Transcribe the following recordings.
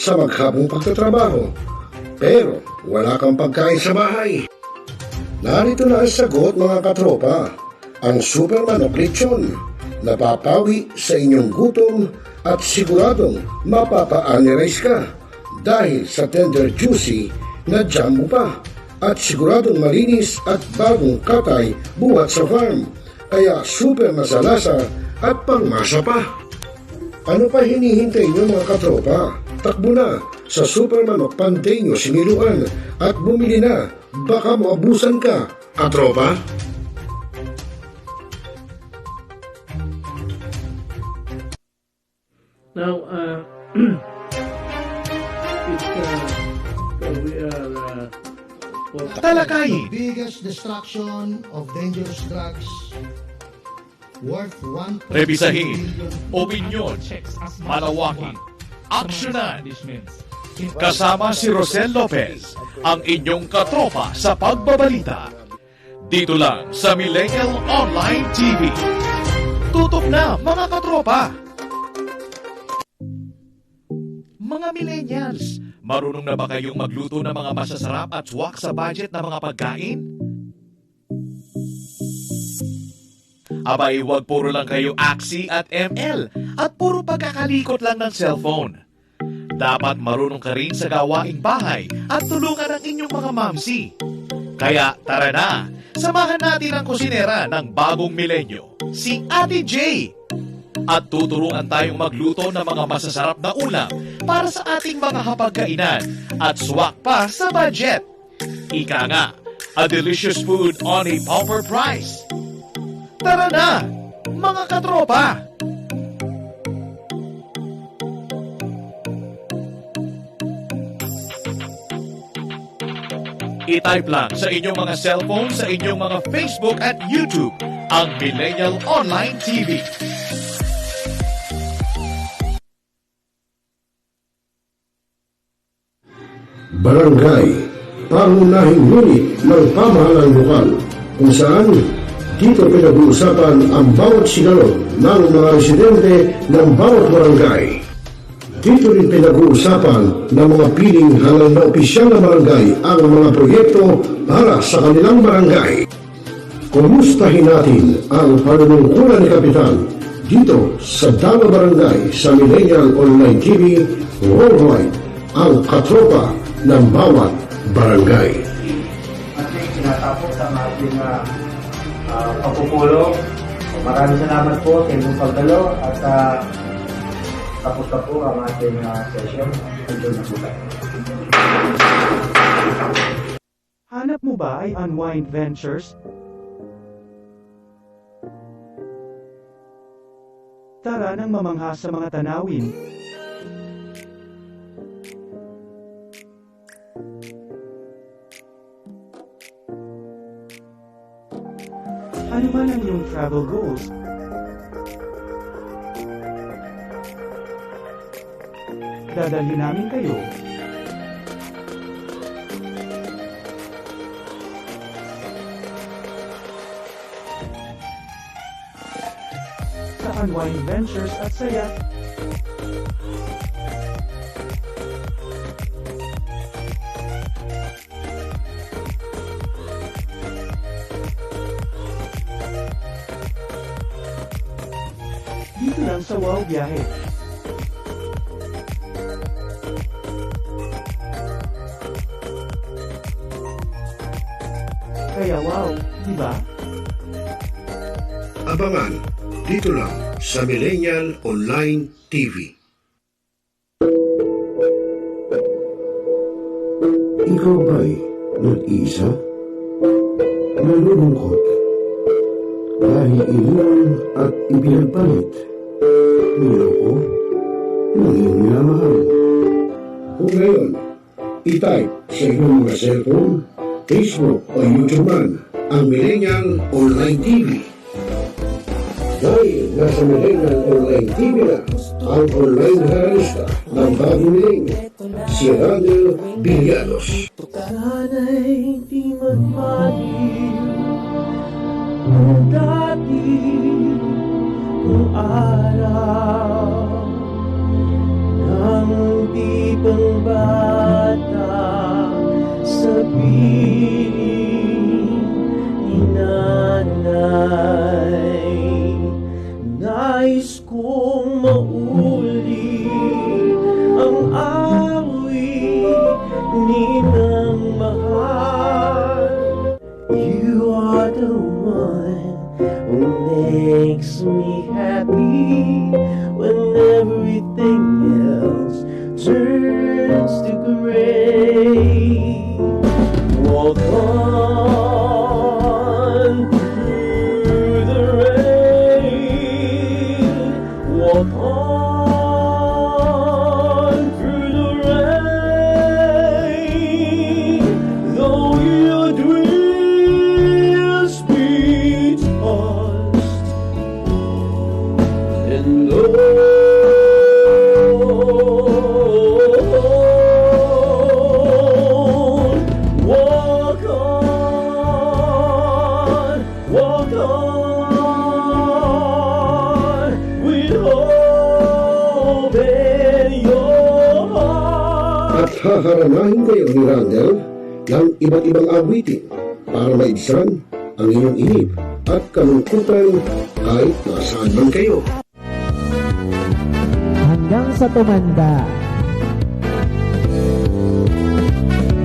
sa maghapong pagtatrabaho, pero wala kang pagkain sa bahay. Narito na ang sagot mga katropa, ang super manok lechon. Napapawi sa inyong gutom at siguradong mapapa-analyze ka dahil sa tender juicy na jumbo pa at siguradong malinis at bagong katay buhat sa farm. Kaya super masalasa at pangmasa pa. Ano pa hinihintay nyo mga katropa? Takbo na sa Super Manok Panteño Similuan at bumili na. Baka maabusan ka, katropa. Now, we are talakayin. The biggest destruction of dangerous drugs worth 1.2 Rebisahin, billion. opinyon, malawaking, aksyonan. Kasama si ROCEL LOPEZ, ang inyong katropa sa pagbabalita. Dito lang sa Millennial Online TV. Tutok na mga katropa! Mga millennials, marunong na ba kayong magluto ng mga masasarap at swak sa budget na mga pagkain? Abay, huwag puro lang kayo aksi at ML at puro pagkakalikot lang ng cellphone. Dapat marunong ka rin sa gawaing bahay at tulungan ang inyong mga mamsi. Kaya tara na, samahan natin ang kusinera ng bagong milenyo, si Ate J. At tuturuan tayong magluto ng mga masasarap na ulam para sa ating mga hapagkainan at swak pa sa budget. Ika nga, a delicious food on a pauper price. Tara na, mga katropa! I-type lang sa inyong mga cellphone, sa inyong mga Facebook at YouTube, ang Millennial Online TV. Barangay, pangunahing unit ng pamahalaan lokal kung saan dito pinag-uusapan ang bawat sigalot ng mga residente ng bawat barangay. Dito rin pinag-uusapan ng mga piling halal na opisyal na barangay ang mga proyekto para sa kanilang barangay. Kumustahin natin ang panunungkulan ni Kapitan dito sa Dama Barangay sa Millennial Online TV Worldwide, ang katropa ng bawat barangay. Ating tinatapos ang ating pagpupulong. Maraming salamat po sa inyong pagdalo at tapos na po ang ating session. Enjoy na po tayo. Hanap mo ba ay Unwind Ventures? Tara nang mamangha sa mga tanawin. Ano man ang iyong travel goals? Dadalhin namin kayo. Sa Unwind Ventures at saya. Dito lang sa Wow Biyahe. Kaya wow, di ba? Abangan dito lang sa Millennial Online TV. Ikaw ba'y nag-iisa? Nalulungkot? Dahil iniwan at ipinagpalit? Niloko? Ng iyong minamahal? Kung ngayon, i-type sa inyong mga cellphone, Facebook o YouTube man ang Millennial Online TV. Dahil nasa Millennial Online TV na ang online analista ng bagong milenyo, si Randall Villanos. Sana'y di magmaliw kung dati kung araw nang di pa pang bata sa piling ni nanay. Nais kong mauli ang awit ninang mahal. You are the one who makes me happy when everything else turns to gray. Walk on through the rain. Walk on through the rain. Though your dreams be tossed and low. Walk on with hope in your heart. At haharanahin kayo ni Randall ng iba't ibang awitin para maibsan ang inyong inip at kalungkutan kahit nasaan man kayo. Hanggang sa tumanda.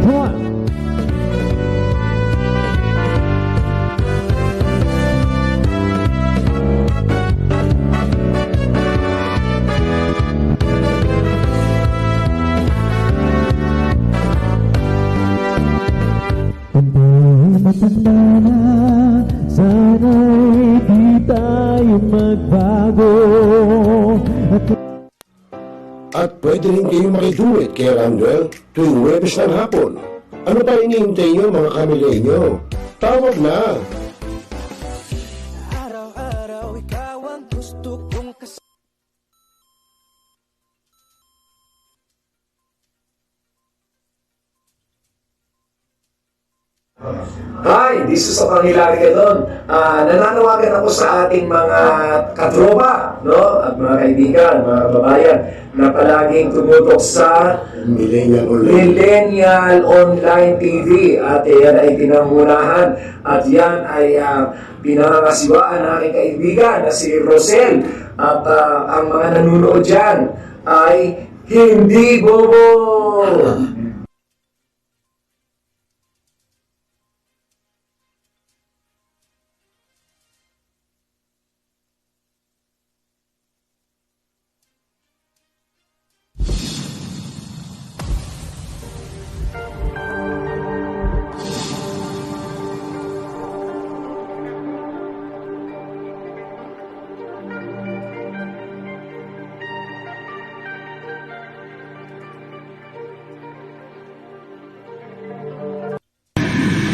Come on. Matanda na, sana'y di tayo magbago. At pwede rin kayo makiduet kay Randall tuwing Huwebes ng hapon. Ano pa hinihintay nyo mga kamilenyo? Tawag na! Araw-araw ikaw ang gusto kong kasama. Hi, this is Pangilari ka doon. Nananawagan ako sa ating mga katropa, no? At mga kaibigan, mga kababayan, na palaging tumutok sa Millennial Online TV. At yan ay pinangunahan. At yan ay pinangangasiwaan ng aking kaibigan na si ROCEL. At ang mga nanunood dyan ay hindi bobo!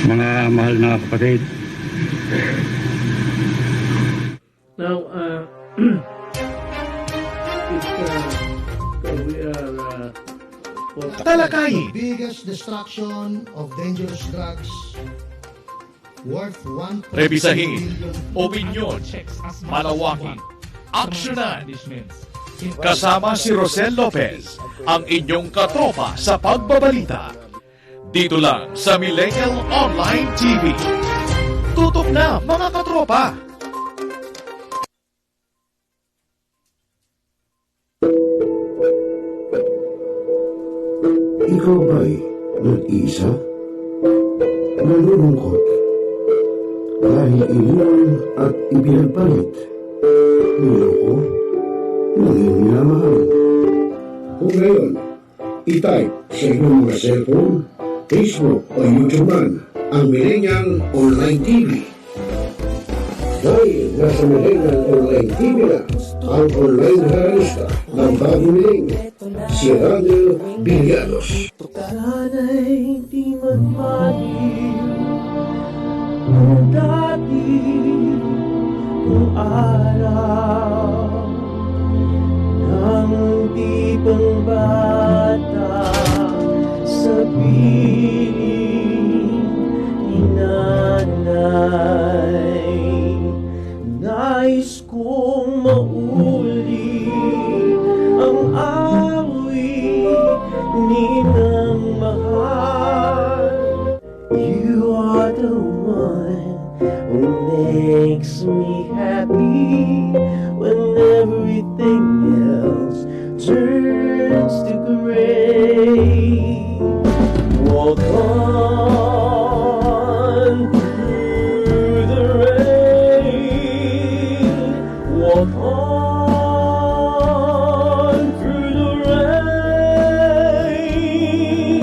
Mga mahal na kapatid. Now, we are Talakayin. Biggest destruction of dangerous drugs worth 1.2 Rebisahin. billion. Opinyon. Malawakin. Aksyonan. Kasama si ROCEL LOPEZ, ang inyong katropa sa pagbabalita. Dito lang sa Millennial Online TV. Tutok na mga katropa! Ikaw ba'y nag-iisa? Nalulungkot? Dahil iniwan at ipinagpalit? Niloko? Naging minamahal? Kung ngayon, i-type sa inyong mga cellphone, Facebook o YouTube man ang Millennial Online TV. Dahil nasa Millennial Online TV na ang online realista ng bagong milenyo, si Randall Villanos. Sana'y di magmaliw kung dati kung araw nang di pang bata sa piling ni nanay. Nais kong mauli ang awit minamahal. You are the one who makes me happy when everything else turns to gray. Walk on through the rain. Walk on through the rain.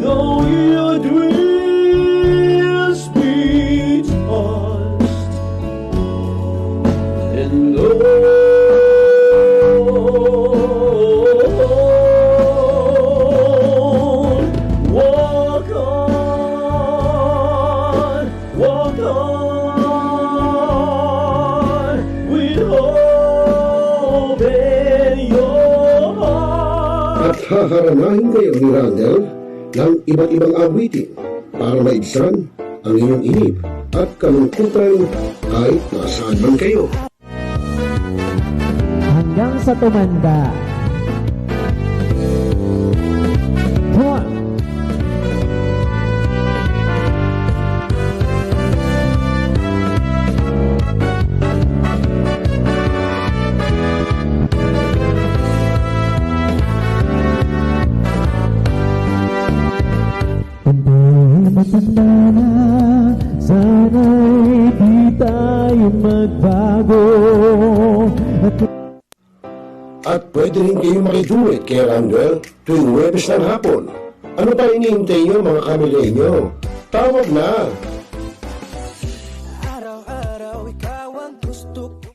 Though your dreams be tossed and low. Walk on with hope in your heart. At haharanahin kayo ni Randall ng iba't ibang awitin para maibsan ang inyong inip at kalungkutan kahit nasaan man kayo. Hanggang sa tumanda. Come on. Matanda na, sana'y di tayo magbago. At pwede rin kayo makiduit kay Randall tuwing Huwebes ng hapon. Ano pa hinihintay nyo mga kamilenyo? Tawag na! Araw-araw ikaw ang gusto ko.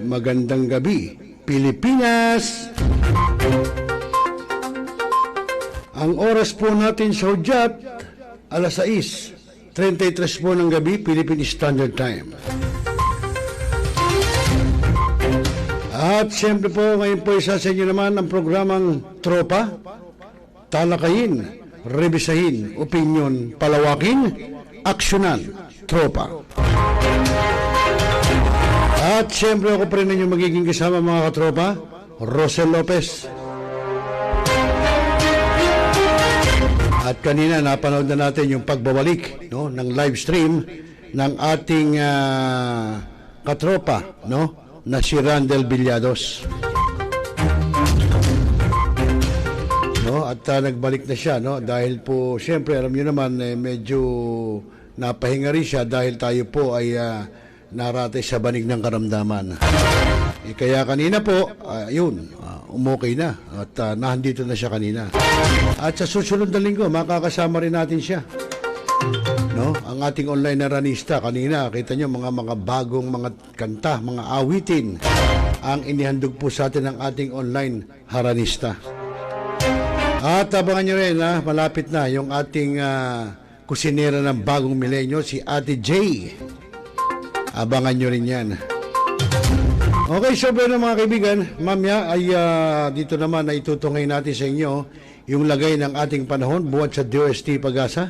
magandang gabi, Pilipinas! Ang oras po natin sa hudyat, alas 6:33 po ng gabi, Philippine Standard Time. At siyempre po, ngayon po isa sa inyo naman ang programang Tropa, talakayin, rebisahin, opinyon, palawakin, aksyonan, Tropa. At siyempre ako pa rin ninyo magiging kasama mga katropa, ROCEL Lopez. At kanina napanood na natin yung pagbabalik, no, ng live stream ng ating katropa, no, na si Randel Villados. No, at nagbalik na siya, no, dahil po siyempre alam niyo naman medyo napahinga rin siya dahil tayo po ay naratay sa banig ng karamdaman. Kaya kanina po, umokay na at nahandito na siya kanina. At sa susunod na linggo, makakasama rin natin siya. No? Ang ating online na ranista, kanina, kita nyo mga bagong mga kanta, mga awitin, ang inihandog po sa atin ng ating online haranista. At abangan nyo rin, malapit na yung ating kusinera ng bagong milenyo, si Ate J. Abangan nyo rin yan. Okay, so pero mga kaibigan, mamaya ay dito naman na itutungay natin sa inyo yung lagay ng ating panahon buhat sa DOST PagAsa.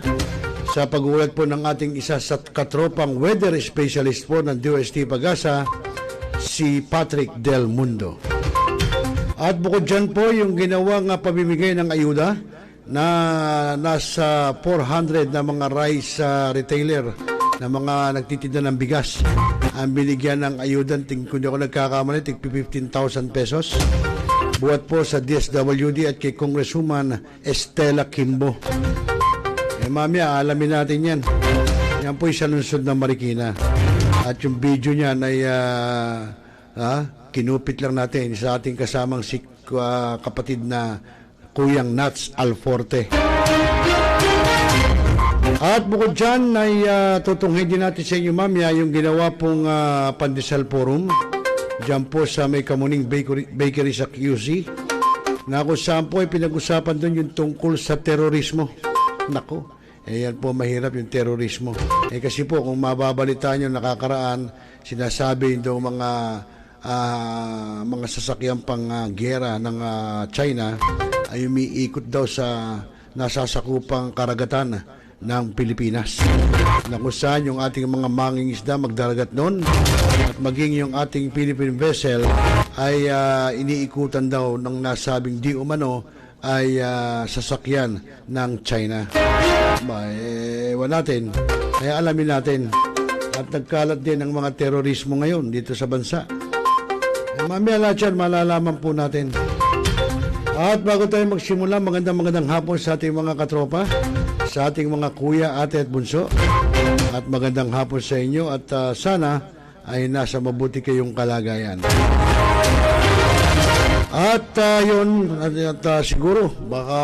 Sa pag-ulat po ng ating isa sa katropang weather specialist po ng DOST PagAsa, si Patrick Del Mundo. At bukod dyan po yung ginawang pamimigay ng ayuda na nasa 400 na mga rice retailer na mga nagtitinda ng bigas ang binigyan ng ayudan, kung di ako nagkakamali, tig 15,000 pesos buhat po sa DSWD at kay Congresswoman Estela Kimbo. Mamaya alamin natin yan. Yan po sa lungsod ng Marikina at yung video niyan ay kinupit lang natin sa ating kasamang si kapatid na Kuyang Nats Alforte. At bukod dyan ay tutunghin din natin sa inyo mamaya yung ginawa pong Pandesal Forum dyan po sa may Kamuning Bakery sa QC na kung saan po ay pinag-usapan doon yung tungkol sa terorismo. Nako, yan po mahirap yung terorismo. Kasi po kung mababalitaan nyo nakakaraan, sinasabi yung mga sasakyan pang gera ng China ay umiikot daw sa nasasakupang karagatan ng Pilipinas na kung saan yung ating mga mangingisda magdaragat noon at maging yung ating Philippine vessel ay iniikutan daw ng nasabing di umano ay sasakyan ng China. Ewan natin, kaya alamin natin at nagkalat din ang mga terorismo ngayon dito sa bansa. Mamaya lahat yan malalaman po natin. At bago tayo magsimula, magandang hapon sa ating mga katropa, sa ating mga kuya, ate at bunso. At magandang hapon sa inyo at sana ay nasa mabuti kayong kalagayan. At yun, siguro baka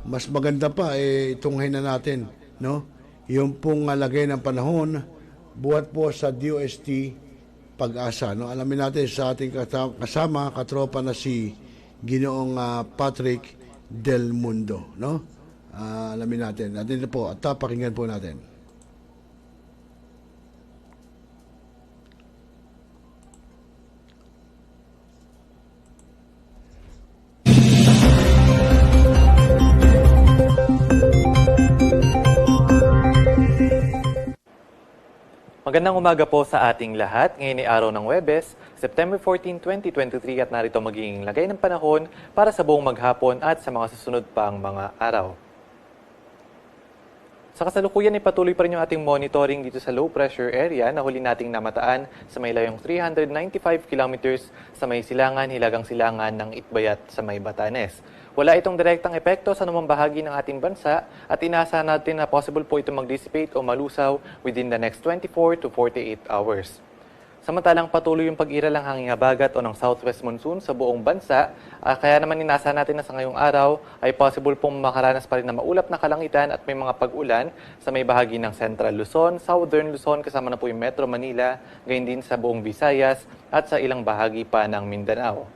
mas maganda pa itunghin na natin, no? Yung pong lagay ng panahon buhat po sa DOST PagAsa, no? Alamin natin sa ating kasama katropa na si Ginoong Patrick Del Mundo, no? Alamin natin. At dito po, at pakinggan po natin. Magandang umaga po sa ating lahat. Ngayon ay araw ng Huwebes, September 14, 2023 at narito magiging lagay ng panahon para sa buong maghapon at sa mga susunod pang mga araw. Sa kasalukuyan ay patuloy pa rin yung ating monitoring dito sa low pressure area na huli nating namataan sa may layong 395 kilometers sa may silangan, hilagang silangan ng Itbayat sa may Batanes. Wala itong direktang epekto sa anumang bahagi ng ating bansa at inaasahan natin na possible po ito mag-dissipate o malusaw within the next 24 to 48 hours. Samantalang patuloy yung pag-iral ng hanging habagat o ng southwest monsoon sa buong bansa, kaya naman inaasahan natin na sa ngayong araw ay possible pong makaranas pa rin na maulap na kalangitan at may mga pag-ulan sa may bahagi ng Central Luzon, Southern Luzon, kasama na po yung Metro Manila, gayon din sa buong Visayas at sa ilang bahagi pa ng Mindanao.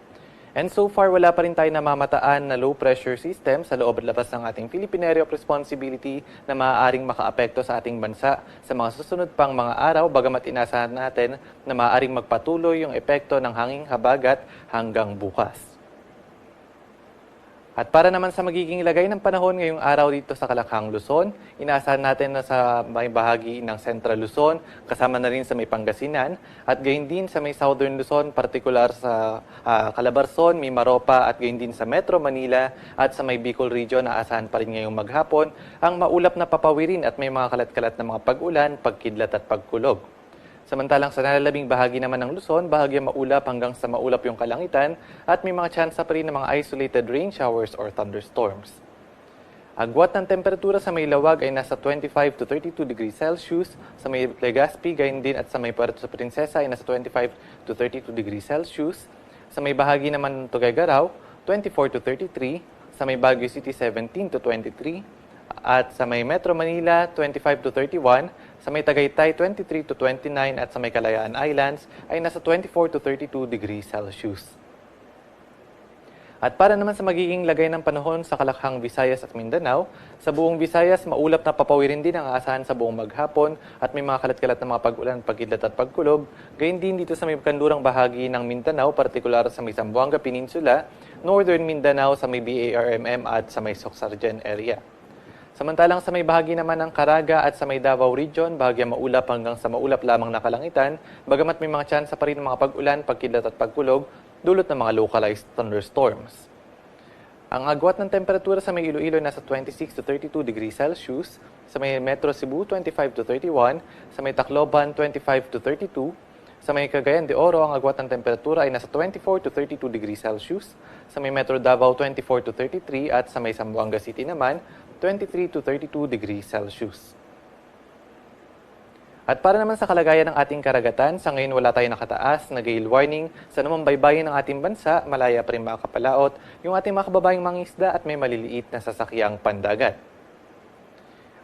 And so far, wala pa rin tayo namamataan na low pressure system sa loob at labas ng ating Philippine Area of Responsibility na maaaring makaapekto sa ating bansa sa mga susunod pang mga araw, bagamat inasahan natin na maaaring magpatuloy yung epekto ng hanging habagat hanggang bukas. At para naman sa magiging lagay ng panahon ngayong araw dito sa Kalakhang, Luzon, inaasahan natin na sa may bahagi ng Central Luzon, kasama na rin sa may Pangasinan, at gayon din sa may Southern Luzon, partikular sa Calabarzon, Mimaropa, at gayon din sa Metro Manila, at sa may Bicol Region, naasahan pa rin ngayong maghapon, ang maulap na papawirin at may mga kalat-kalat na mga pag-ulan, pagkidlat at pagkulog. Samantalang sa nalalabing bahagi naman ng Luzon, bahagyang maulap hanggang sa maulap yung kalangitan at may mga tsansa pa rin ng mga isolated rain showers or thunderstorms. Agwat ng temperatura sa may Lawag ay nasa 25 to 32 degrees Celsius, sa may Legazpi, gayon din at sa may Puerto Princesa ay nasa 25 to 32 degrees Celsius, sa may bahagi naman ng Tuguegarao, 24 to 33, sa may Baguio City, 17 to 23, at sa may Metro Manila, 25 to 31, sa may Tagaytay, 23 to 29, at sa may Kalayaan Islands ay nasa 24 to 32 degrees Celsius. At para naman sa magiging lagay ng panahon sa Kalakhang, Visayas at Mindanao, sa buong Visayas, maulap na papawirin din ang aasahan sa buong maghapon at may mga kalat-kalat na mga pag-ulan, pagkidlat at pagkulog. Gayun din dito sa may kanlurang bahagi ng Mindanao, partikular sa may Zamboanga Peninsula, Northern Mindanao sa may BARMM at sa may Soxargen area. Samantalang sa may bahagi naman ng Caraga at sa may Davao Region, bahagyang maulap hanggang sa maulap lamang na kalangitan, bagamat may mga tsansa pa rin ng mga pag-ulan, pagkidlat at pagkulog, dulot ng mga localized thunderstorms. Ang agwat ng temperatura sa may Iloilo nasa 26 to 32 degrees Celsius, sa may Metro Cebu 25 to 31, sa may Tacloban 25 to 32, sa may Cagayan de Oro ang agwat ng temperatura ay nasa 24 to 32 degrees Celsius, sa may Metro Davao 24 to 33 at sa may Zamboanga City naman 23 to 32 degrees Celsius. At para naman sa kalagayan ng ating karagatan, sa ngayon wala tayong nakataas na gale warning sa namang baybayin ng ating bansa, malaya pa rin makakapalaot yung ating mga kababayang mangingisda at may maliliit na sasakyang pandagat.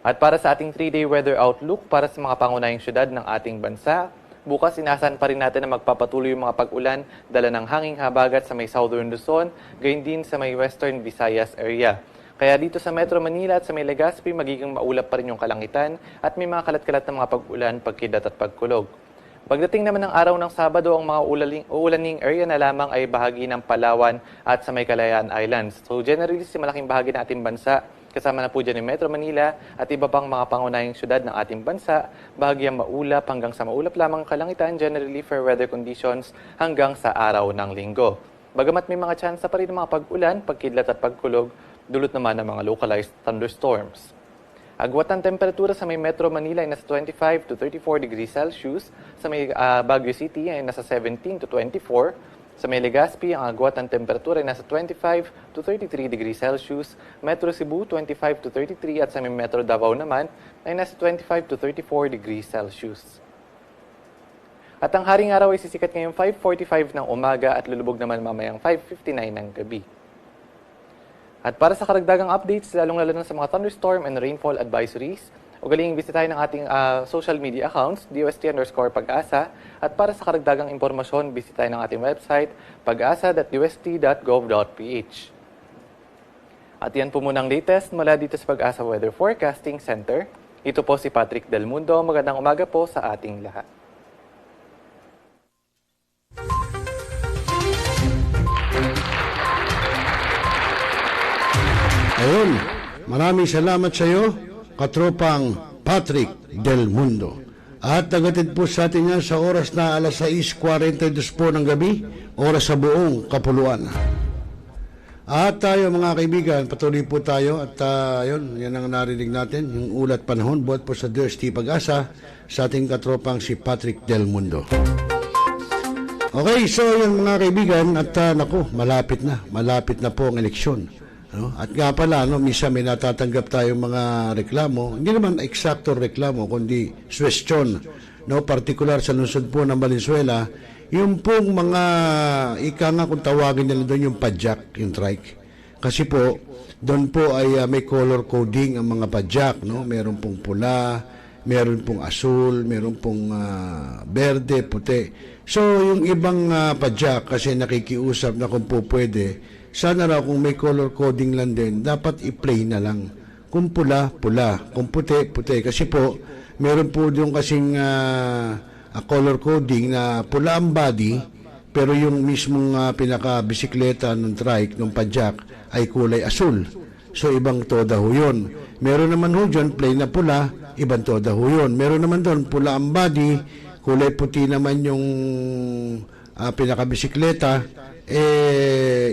At para sa ating 3-day weather outlook para sa mga pangunahing syudad ng ating bansa, bukas inaasahan pa rin natin na magpapatuloy yung mga pag-ulan dala ng hanging habagat sa may Southern Luzon, gayon din sa may Western Visayas area. Kaya dito sa Metro Manila at sa may Legazpi, magiging maulap pa rin yung kalangitan at may mga kalat-kalat na mga pag-ulan, pagkidlat at pagkulog. Pagdating naman ng araw ng Sabado, ang mga uulaning area na lamang ay bahagi ng Palawan at sa may Kalayaan Islands. So generally, si malaking bahagi ng ating bansa, kasama na po dyan yung Metro Manila at iba pang mga pangunahing syudad ng ating bansa, bahagyang maulap hanggang sa maulap lamang kalangitan, generally fair weather conditions hanggang sa araw ng Linggo. Bagamat may mga tsansa pa rin ng mga pag-ulan, pagkidlat at pagkulog, dulot naman ng mga localized thunderstorms. Agwat ng temperatura sa may Metro Manila ay nasa 25 to 34 degrees Celsius, sa may Baguio City ay nasa 17 to 24, sa may Legazpi ang agwat ng temperatura ay nasa 25 to 33 degrees Celsius, Metro Cebu 25 to 33 at sa may Metro Davao naman ay nasa 25 to 34 degrees Celsius. At ang haring araw ay sisikat ngayong 5:45 ng umaga at lulubog naman mamayang 5:59 ng gabi. At para sa karagdagang updates, lalong-lalo na sa mga thunderstorm and rainfall advisories, ugaling bisitahin ng ating social media accounts, DOST_PagAsa, at para sa karagdagang impormasyon, bisitahin ng ating website, pagasa.dost.gov.ph. At yan po muna ang latest mula dito sa PagAsa Weather Forecasting Center. Ito po si Patrick Del Mundo. Magandang umaga po sa ating lahat. Ayun, maraming salamat sa iyo, katropang Patrick Del Mundo. At nagatid po sa atin yan sa oras na alas 6:42 po ng gabi, oras sa buong Kapuluan. At tayo mga kaibigan, patuloy po tayo at yun, yan ang narinig natin, yung ulat panahon, buhat po sa DOST Pag-asa sa ating katropang si Patrick Del Mundo. Okay, so yun mga kaibigan, at naku, malapit na po ang eleksyon. No? At nga pala, minsan may natatanggap tayong mga reklamo, hindi naman eksakto reklamo, kundi suwestyon no, particular sa lungsod po ng Valenzuela, yung pong mga, ika nga kung tawagin nila doon yung padjak, yung trike. Kasi po, doon po ay may color coding ang mga padjak, no? Meron pong pula, meron pong asul, meron pong berde, puti. So, yung ibang padjak, kasi nakikiusap na kung po pwede, sana raw kung may color coding lang din, dapat i-play na lang. Kung pula, pula. Kung puti, puti. Kasi po, meron po yung kasing color coding na pula ang body, pero yung mismong pinaka-bisikleta ng trike, ng padjak, ay kulay asul. So, ibang toda ho yun. Meron naman ho dyan, plain na pula, ibang toda ho yun. Meron naman doon, pula ang body, kulay puti naman yung pinaka-bisikleta,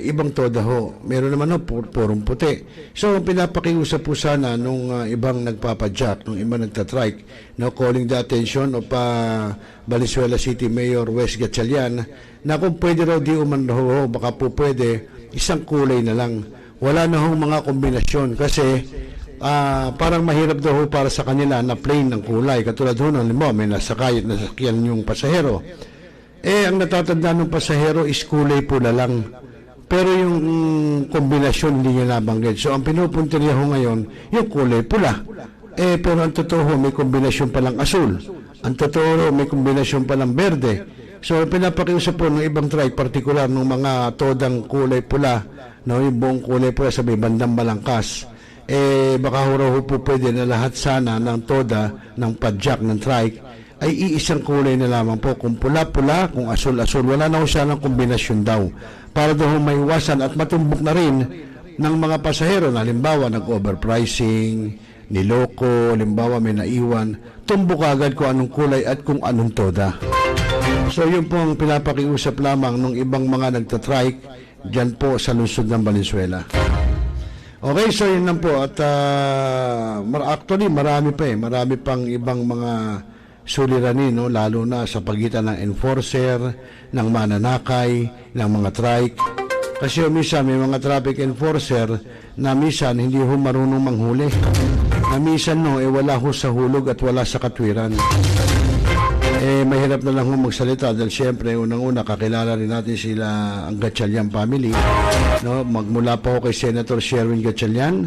ibang toda ho. Meron naman ho, purong puti. So, pinapakiusap po sana nung ibang nagpapadjak, nung ibang nagtatrike, no, calling the attention of Valenzuela City Mayor Wes Gatchalian, na kung pwede raw di umano ho, baka po pwede, isang kulay na lang. Wala na hong mga kombinasyon kasi parang mahirap daw ho para sa kanila na plain ng kulay. Katulad ho ng limbawa, may nasakyan yung pasahero. Ang natatanda ng pasahero is kulay pula lang. Pero yung kombinasyon hindi niya nabanggit. So, ang pinupunta niya ho ngayon, yung kulay pula. Pero ang totoo ho, may kombinasyon palang asul. Ang totoo ho, may kombinasyon palang berde. So, pinapakiusap po ng ibang trike, partikular ng mga todang kulay pula, no, yung buong kulay pula sa may bandang Balangkas. Baka ho po pwede na lahat sana ng toda, ng padjak, ng trike, ay iisang kulay na lamang po. Kung pula-pula, kung asul-asul, wala na ho sana ng kombinasyon daw. Para daw maiwasan at matumbok na rin ng mga pasahero na halimbawa nag-overpricing, niloko, halimbawa may naiwan, tumbok agad kung anong kulay at kung anong toda. So yun po ang pinapakiusap lamang ng ibang mga nagtatrike dyan po sa lungsod ng Valenzuela. Okay, so yun lang po. At actually marami pa marami pang ibang mga suliranin, no? Lalo na sa pagitan ng enforcer, ng mananakay, ng mga trike. Kasi minsan may mga traffic enforcer na minsan hindi ho marunong manghuli. Na minsan wala ho sa hulog at wala sa katwiran. Mahirap na lang ho magsalita dahil siyempre unang-una kakilala rin natin sila ang Gatchalian family, no? Magmula po kay Senator Sherwin Gatchalian,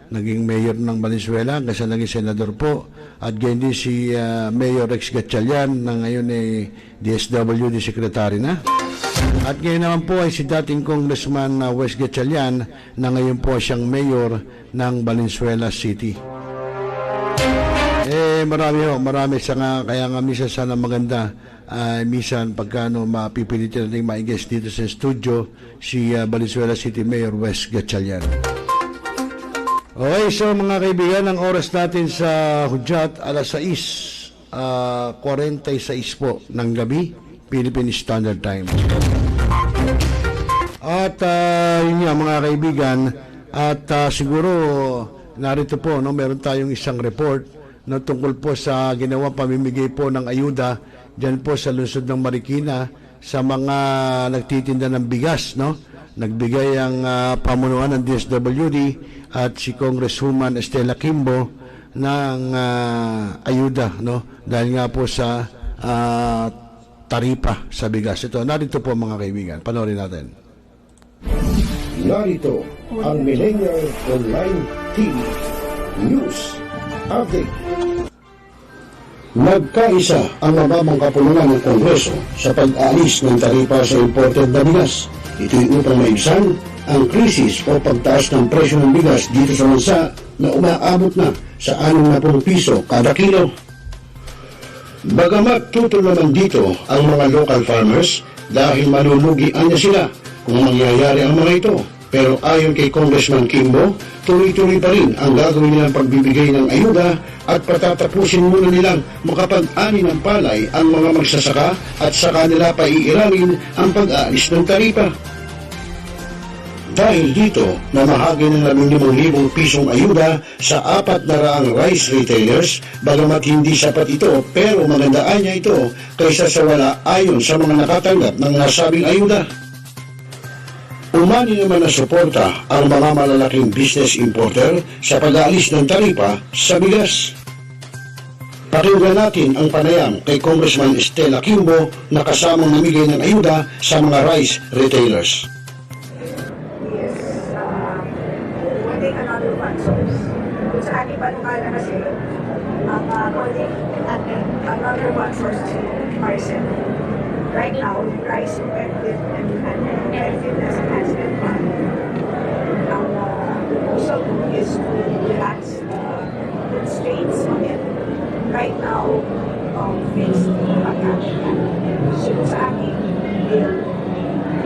naging mayor ng Valenzuela, kasi naging senador po, at ganyan din si Mayor Rex Gatchalian na ngayon ay DSWD secretary na, at ngayon naman po ay si dating Congressman Wes Gatchalian na ngayon po siyang mayor ng Valenzuela City. Marami siya nga, kaya nga minsan sana maganda, minsan pagkano mapipilitin natin ma-guest dito sa studio si Valenzuela City Mayor Wes Gatchalian. Okay, so mga kaibigan, ang oras natin sa hudyat, alas 6:46 po ng gabi, Philippine Standard Time. At yun nga mga kaibigan, at siguro narito po, no, meron tayong isang report na tungkol po sa ginawang pamimigay po ng ayuda dyan po sa lungsod ng Marikina sa mga nagtitinda ng bigas, no? Nagbigay ang pamunuan ng DSWD at si Congresswoman Estela Kimbo ng ayuda, no? Dahil nga po sa taripa sa bigas. Ito, narito po mga kaibigan. Panoorin natin. Narito ang Millennial Online TV News Update. Nagkaisa ang mababang kapulungan ng Kongreso sa pag-aalis ng taripa sa imported na bigas. Ito'y upang maibsan ang krisis o pagtaas ng presyo ng bigas dito sa bansa na umaabot na sa 60 piso kada kilo. Bagamat tutol naman dito ang mga local farmers dahil malulugian niya sila kung mangyayari ang mga ito. Pero ayon kay Congressman Kimbo, tuloy-tuloy pa rin ang gagawin nilang pagbibigay ng ayuda at patatapusin muna nilang makapag-ani ng palay ang mga magsasaka at saka nila paiirangin ang pag-aalis ng taripa. Dahil dito, namahagi ng 15,000 pisong ayuda sa 400 rice retailers, bagamat hindi sapat ito pero magandaan niya ito kaysa sa wala ayon sa mga nakatanggap ng nasabing ayuda. Umani naman na suporta ang mga malalaking business importer sa pag-aalis ng taripa sa bigas. Pakinggan natin ang panayam kay Congressman Estela Kimbo na kasamang namigay ng ayuda sa mga rice retailers. Yes, wanting another fund source. Kung sa aking panukala kasi, ang wanting another fund source to ROCEL. Right now, rice effectiveness enhancement fund. Ang proposal is to relax constraints on it. Right now, fixed pag-cash. So sa akin,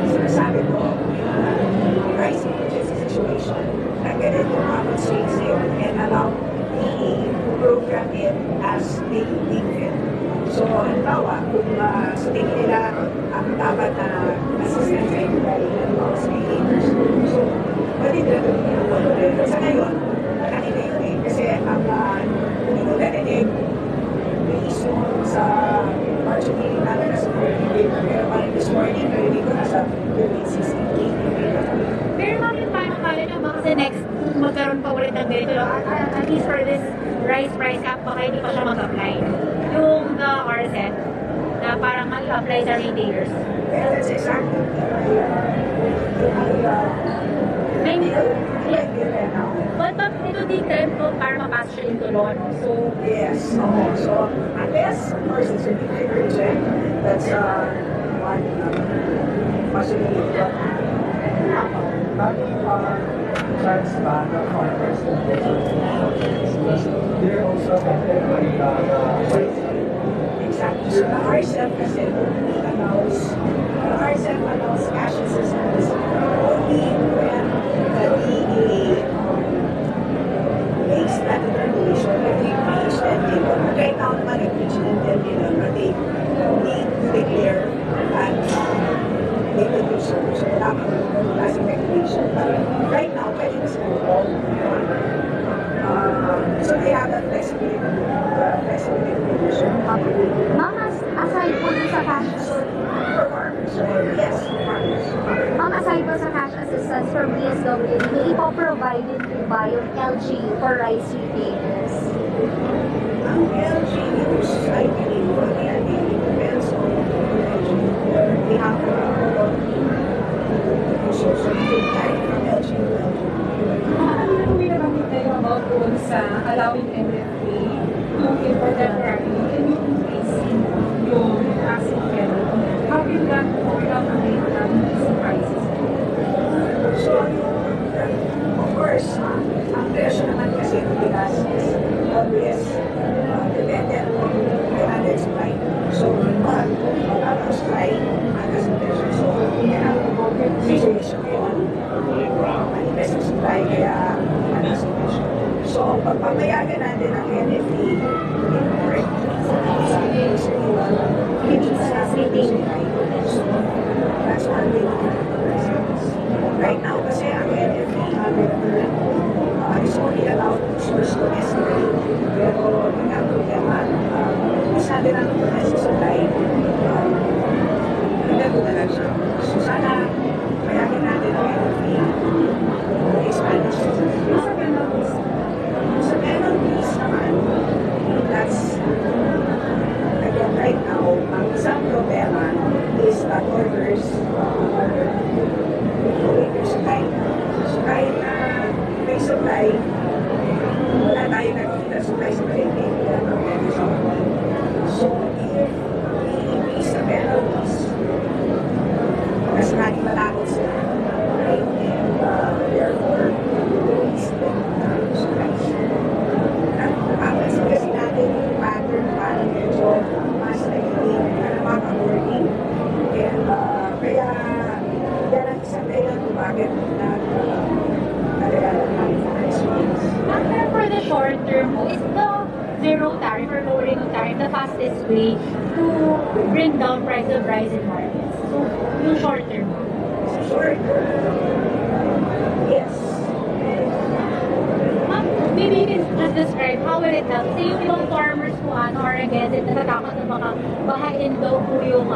sinasabi ko, rice emergency situation, nag-get yung mga constraints yun and allow the program it as they think fit. So, halimbawa, kung sa tingin nila ang dapat na assistance ay sa behaviors. So, pwede nila gawin. Sa ngayon, kanina yun eh. Kasi ang hindi ko narinig sa March of meeting natin nasa 40 pero parang this morning narinig ko nasa 16 pero bakit paano kala nyo ba kasi next magkaroon pa ulit ng ganito at least for this rice price cap baka hindi pa siya mag-apply yung ROCEL na parang mag-apply sa retailers? Yeah, that's exactly but ito din time po para mapasok siya into law. So, yes. So, unless, of course, it's a big urgent, that's one possibility. Chance ba na farmers they're also affected by the exactly. So the ROCEL kasi allows cash assistance only when the DA makes that determination that they reach that level. Right now naman nag-reach that level but they need to declare that they will do so. So wala pa klaseng regulation. But right now, pwede na sila so they have that flexibility. Ma'am, aside po sa cash for farmers, yes, for farmers. Ma'am, aside po sa cash assistance for BSW, may ipo-provided po ba yung LGU for rice retailers? Ang LGUs, I believe, depends on the so from LGU. Ano may nabanggit tayo about doon sa allowing MFA to import temporarily and yung increasing yung asset level? How will that overcome the increasing prices? So, of course, ang presyo naman kasi ng bigas is always dependent on demand and supply. So, pag ang supply, ang presyo. So, yan ang situation yun. Manifest ang supply, kaya ang presyo. So, pagpapayagan natin ang NFA, import, that's one thing. Right now, kasi ang NFA is only allowed to source domestically. Pero, ang problema, isa din ang domestic supply, nagdago na lang siya. So, sana, payagan natin ang NFA, expand siya. Sa penalties naman, that's, again, right now, ang isang problema is that orders their supply. So kahit na may supply, wala tayo nakikita supply sa palengke. So if i-increase the penalties, kasi natin matakot sila, right? And therefore, release them supplies. Nakapansin kasi natin yung pattern parang medyo mas nagiging makaka-warning. And kaya yan ang isang dahilan kung bakit nagagalan namin sa response. Pero for the short term, is the zero tariff or lowering of tariff the fastest way to bring down price of rice in markets? So, yung short term. Short term, yes. Maybe you can just describe, how will it help? Kasi yung ibang farmers po are against it, natatakot na baka bahain daw po yung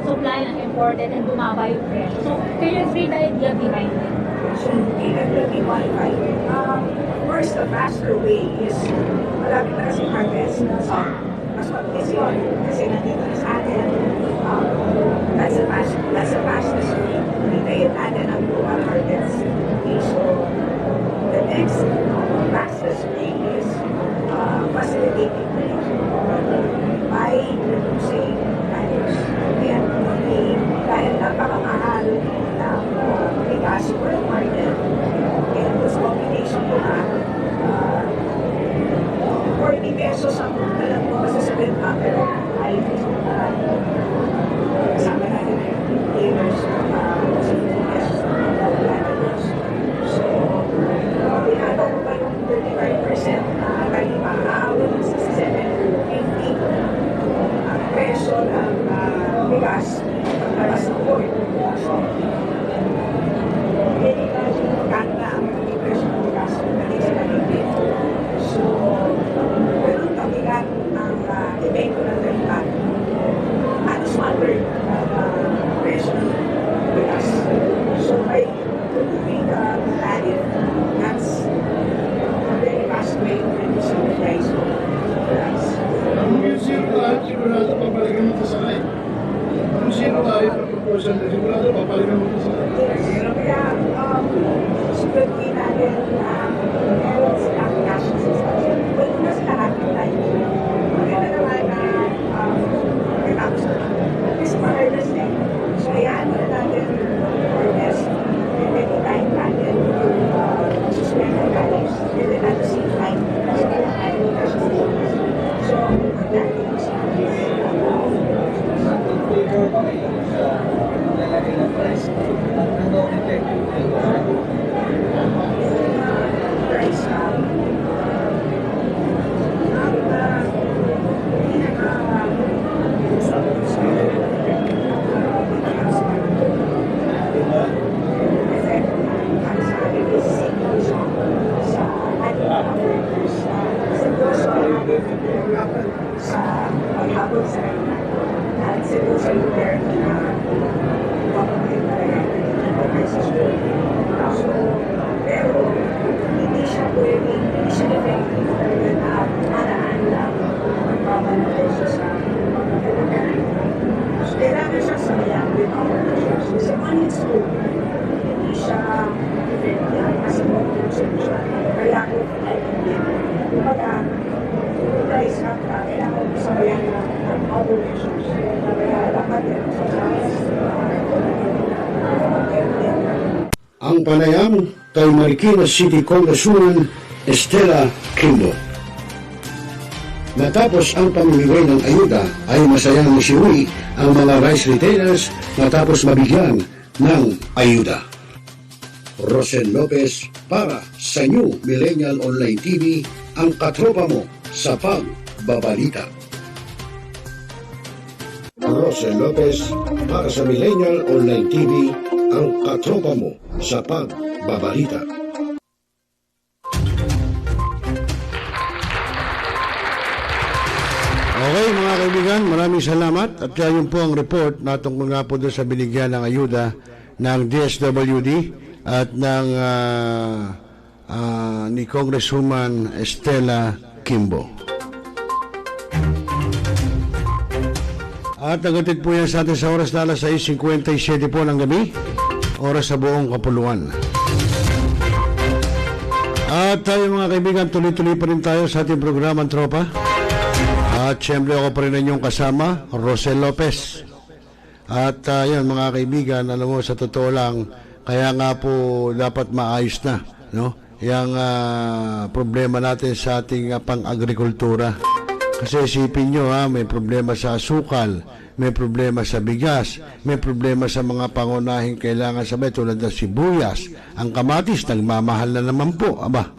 supply ng imported and bumaba yung presyo. So, can you explain the idea behind it? Let me qualify. First, the faster way is malapit na kasi harvest. So, mas mabilis yun. Kasi nandito na sa atin. That's the fastest way. Hintayin natin ang global harvest. Okay, so, the next fastest way is facilitating production by reducing values. And dahil napakamahal ng bigas world market, and this combination ko na 40 pesos ang dalang mo kasi sa benta, pero ay kasama natin yung retailers sa 50 pesos ang dalang. So, pinagaw ko pa yung 35% na talipa, aawin ng 67.50 ang peso ng bigas pagkalas ng board. So, hindi na yung magkanda ang presyo ng bigas hindi sila nagpit. So, ganun kabigat ang epekto ng talipa. At smaller presyo ng bigas. So, by removing the tariff, that's a very fast way of reducing the price of bigas. Kung zero tayo, sigurado papalikan mo ito sa life. Kung zero tayo, proportion na sigurado papalikan mo ito sa life. Kaya, siguraduhin natin na meron silang cash system. Wala na sila natin tayo. Maganda naman na matapos na. Kasi ma-harvest na. So, hayaan na natin harvest. And then, time natin suspend ang tariffs. And then, at the same time, kasi kailangan natin yung cash system. So, ang natin yung sa paghabol sa at siguro sa lugar na papagay talaga so pero hindi siya pwedeng hindi siya effective talaga na maraan lang magpapanalo sa mga so kailangan siya sabayang with our measures kasi on its own hindi siya effective kasi mag-solution kaya ako ay hindi kumbaga guys, kailangan mo sabayan ng other measures. Kaya dapat yan sa Ang panayam kay Marikina City Congresswoman Estela Kimbo. Matapos ang pamimigay ng ayuda ay masayang nasiuwi ang mga rice retailers matapos mabigyan ng ayuda. ROCEL LOPEZ para sa New Millennial Online TV, ang katropa mo sa pagbabalita. ROCEL LOPEZ para sa Millennial Online TV, ang katropa mo sa pagbabalita. Okay mga kaibigan, maraming salamat. At yun po ang report na tungkol nga po doon sa binigyan ng ayuda ng DSWD at ng ni Congresswoman Estela Kimbo. At nagatid po yan sa atin sa oras na alas 6:57 po ng gabi, oras sa buong kapuluan. At tayo mga kaibigan, tuloy-tuloy pa rin tayo sa ating programang Tropa. At syempre ako pa rin ang inyong kasama, ROCEL LOPEZ. At yan mga kaibigan, alam mo sa totoo lang, kaya nga po dapat maayos na, no? Yang problema natin sa ating pang-agrikultura. Kasi isipin nyo may problema sa asukal, may problema sa bigas, may problema sa mga pangunahing kailangan sa bayan tulad ng sibuyas. Ang kamatis, nagmamahal na naman po. Aba,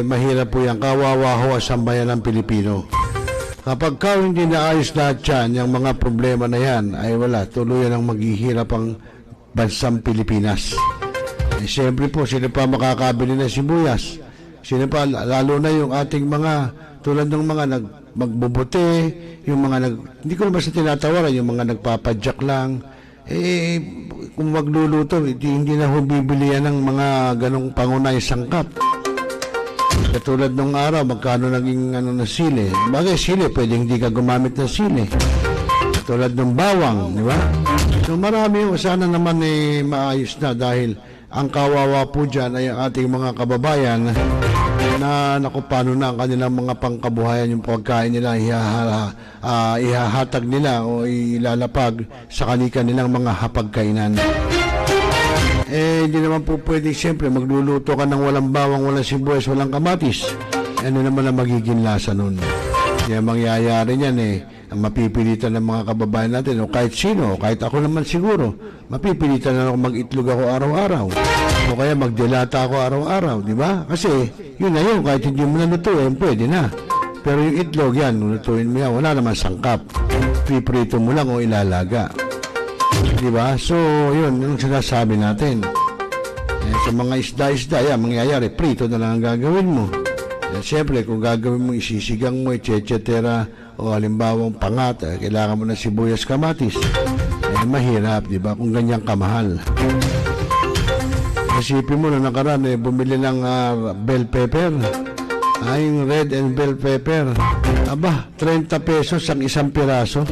mahirap po yan. Kawawa ho ang sambayan ng Pilipino. Kapag hindi naayos lahat yan, yung mga problema na yan, ay wala, tuluyan ang maghihirap ang bansang Pilipinas. Siyempre po, sila pa makakabili ng sibuyas. Sino pa, lalo na yung ating mga, tulad ng mga magbubuti, yung mga hindi ko naman sa tinatawaran, yung mga nagpapadyak lang, kung magluluto, hindi na bibili yan ng mga ganong pangunay sangkap. Katulad nung araw, magkano naging na sili. Bagay, sili, pwede hindi ka gumamit ng sili. Katulad ng bawang, di ba? So marami, sana naman maayos na dahil ang kawawa po dyan ay ating mga kababayan na paano na ang kanilang mga pangkabuhayan, yung pagkain nila ihahatag nila o ilalapag sa kanilang mga hapagkainan. Hindi naman po pwede, siyempre magluluto ka ng walang bawang, walang sibuyas, walang kamatis. Ano naman ang magiging lasa nun? Kaya mangyayari niyan mapipilitan ng mga kababayan natin o kahit sino, kahit ako naman siguro, mapipilitan na ako mag-itlog ako araw-araw o kaya magdelata ako araw-araw, di ba? Kasi yun na yun, kahit hindi mo na lutuin, pwede na. Pero yung itlog yan, lutuin mo yan, wala naman sangkap, piprito mo lang o ilalaga, di ba? So yun, yung sinasabi natin, sa mga isda-isda yan, mangyayari, prito na lang ang gagawin mo. Siyempre, kung gagawin mo, isisigang mo, etc. O halimbawang pangat, kailangan mo ng sibuyas, kamatis. Mahirap, di ba? Kung ganyan kamahal. Isipin mo na nakaraan, bumili ng bell pepper. Yung red and bell pepper. Aba, 30 pesos ang isang piraso.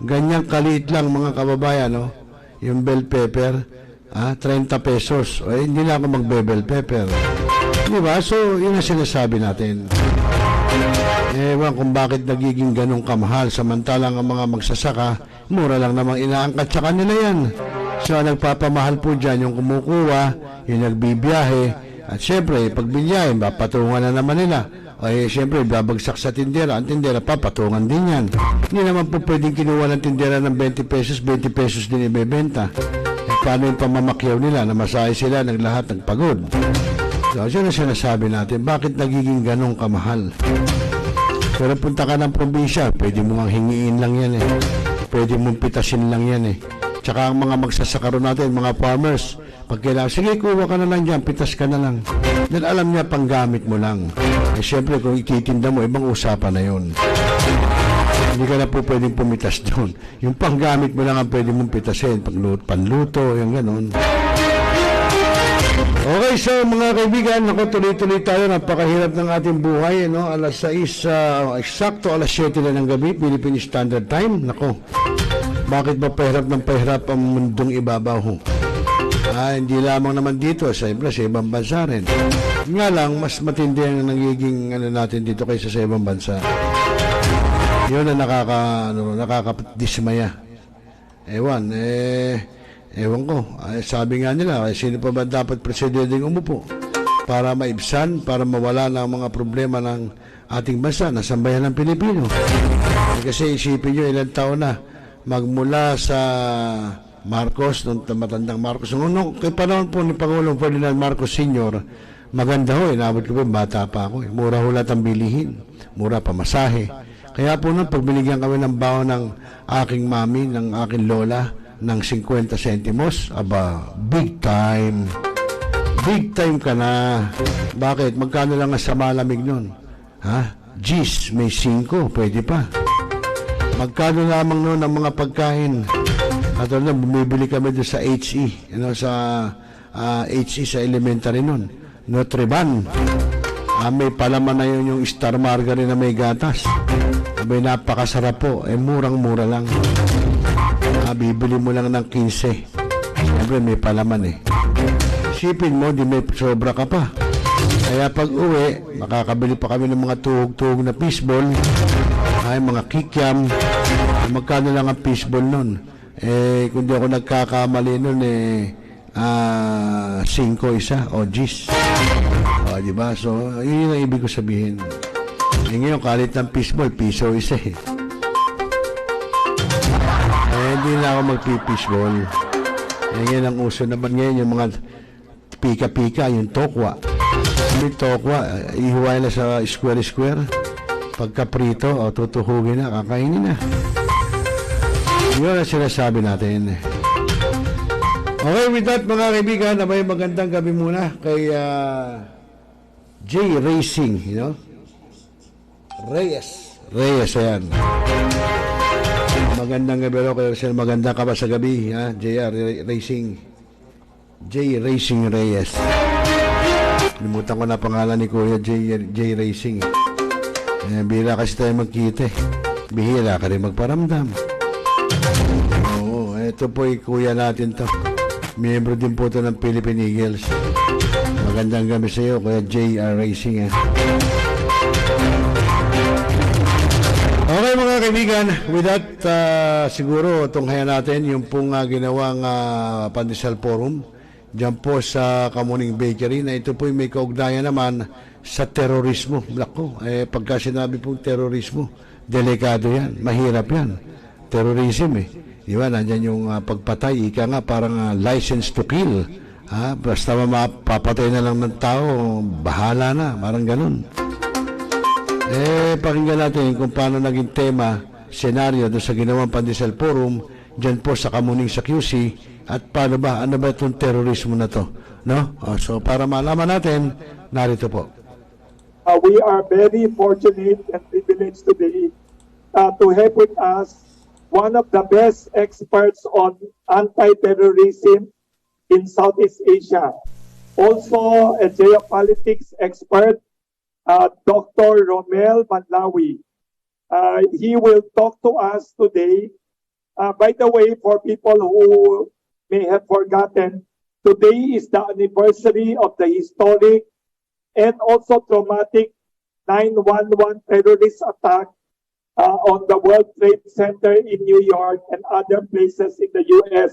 Ganyang kaliit lang mga kababayan, no? Yung bell pepper. 30 pesos. Hindi na ako magbe-bell pepper. Di ba? So, yun ang sinasabi natin. Ewan kung bakit nagiging ganong kamahal, samantalang ang mga magsasaka, mura lang namang inaangkat sa kanila yan. So, nagpapamahal po dyan yung kumukuha, yung nagbibiyahe, at syempre, pag binyahe, papatungan na naman nila. Syempre, babagsak sa tindera, ang tindera, papatungan din yan. Hindi naman po pwedeng kinuha ng tindera ng 20 pesos din ibebenta. Paano yung pamamakyaw nila, namasahe sila ng lahat ng pagod. So, yun ang sinasabi natin, bakit nagiging ganong kamahal? Pero punta ka ng probinsya, pwede mo nga hingiin lang yan pwede mong pitasin lang yan Tsaka ang mga magsasaka natin, mga farmers, pag kailangan, sige, kuha ka na lang dyan, pitas ka na lang. Dahil alam niya, panggamit mo lang. Siyempre, kung ititinda mo, ibang usapan na yun. Hindi ka na po pwedeng pumitas doon. Yung panggamit mo lang ang pwede mong pitasin, panluto, yung ganon. Okay, so mga kaibigan, tuloy-tuloy tayo, napakahirap ng ating buhay, alas 6, eksakto alas 7 na ng gabi, Philippine Standard Time. Bakit ba pahirap ng pahirap ang mundong ibabaw? Hindi lamang naman dito, sa ibang bansa rin. Nga lang, mas matindi ang nagiging natin dito kaysa sa ibang bansa. Yun ang nakakadismaya. Ewan ko, sabi nga nila, sino pa ba dapat presidente umupo para maibsan, para mawala ng mga problema ng ating bansa na sambayan ng Pilipino. Kasi isipin nyo, ilang taon na magmula sa Marcos, nung matandang Marcos, kay panahon po ni Pangulong Ferdinand Marcos Sr., maganda inabot ko bata pa ako. Mura ho lahat ang bilihin, mura pamasahe. Kaya po pag binigyan kami ng baon ng aking mami, ng aking lola, ng 50 centimos, big time ka na. Bakit? Magkano lang sa malamig nun? Gis, may 5, pwede pa. Magkano lamang nun ang mga pagkain? At bumibili kami doon sa HE, sa HE sa elementary nun, Nutriban. May palaman na yun yung Star Margarine na may gatas. Napakasarap po, murang-mura lang. Bibili mo lang ng 15. Siyempre may palaman Sipin mo, di may sobra ka pa. Kaya pag uwi, makakabili pa kami ng mga tuhog-tuhog na fishball, mga kikiam. Magkano lang ang fishball nun? Kung di ako nagkakamali nun, 5 isa, o G's. Diba? So, yun ang ibig ko sabihin. Ngayon, kalit ng fishball, piso isa hindi na ako magpipishball. Ngayon ang uso naman ngayon yung mga pika-pika, yung tokwa. Yung tokwa, ihiway na sa square-square. Pagka prito, tutuhugin na, kakainin na. Yun ang sinasabi natin. Okay, with that mga kaibigan, abay magandang gabi muna kay J Racing, you know? Reyes, ayan. Magandang gabi ro kay Rosel, maganda ka ba sa gabi, ha? Racing. J Racing Reyes. Limutan ko na pangalan ni Kuya J Racing. Bihira kasi tayo magkita. Bihira ka rin magparamdam. Oo, ito po kuya natin to. Miyembro din po ito ng Philippine Eagles. Magandang gabi sa iyo, Kuya J.R. Racing. Okay mga kaibigan, with that, siguro tunghayan natin yung pong ginawang Pandesal Forum dyan po sa Kamuning Bakery na ito po may kaugnayan naman sa terorismo. Lako, pagka sinabi pong terorismo, delikado yan, mahirap yan. Terrorism Di ba, nandyan yung pagpatay, ika nga parang license to kill. Basta mapapatay na lang ng tao, bahala na, parang ganun. Pakinggan natin kung paano naging tema, senaryo doon sa ginawang Pandesal Forum, dyan po sa Kamuning sa QC, at paano ba, ano ba itong terorismo na to? No? So para malaman natin, narito po. We are very fortunate and privileged today to have with us one of the best experts on anti-terrorism in Southeast Asia. Also a geopolitics expert, Dr. Romel Manlawi. He will talk to us today. By the way, for people who may have forgotten, today is the anniversary of the historic and also traumatic 9/11 terrorist attack on the World Trade Center in New York and other places in the U.S.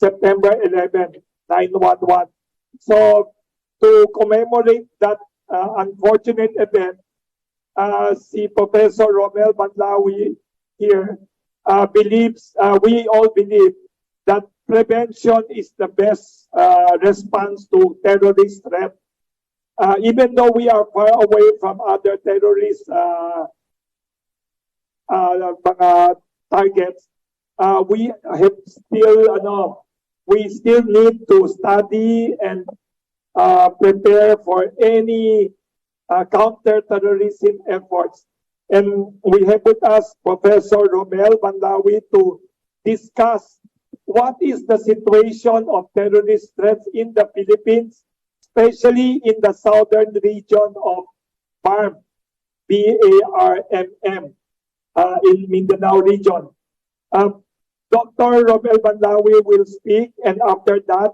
September 11, 9/11. So to commemorate that unfortunate event, si Professor Romel Manlawi here believes, we all believe that prevention is the best response to terrorist threat. Even though we are far away from other terrorist mga targets, we have still we still need to study and prepare for any counter-terrorism efforts. And we have with us Professor Romel Manlawi to discuss what is the situation of terrorist threats in the Philippines, especially in the southern region of BARM, BARMM. In Mindanao region. Dr. Romel Manlawi will speak, and after that,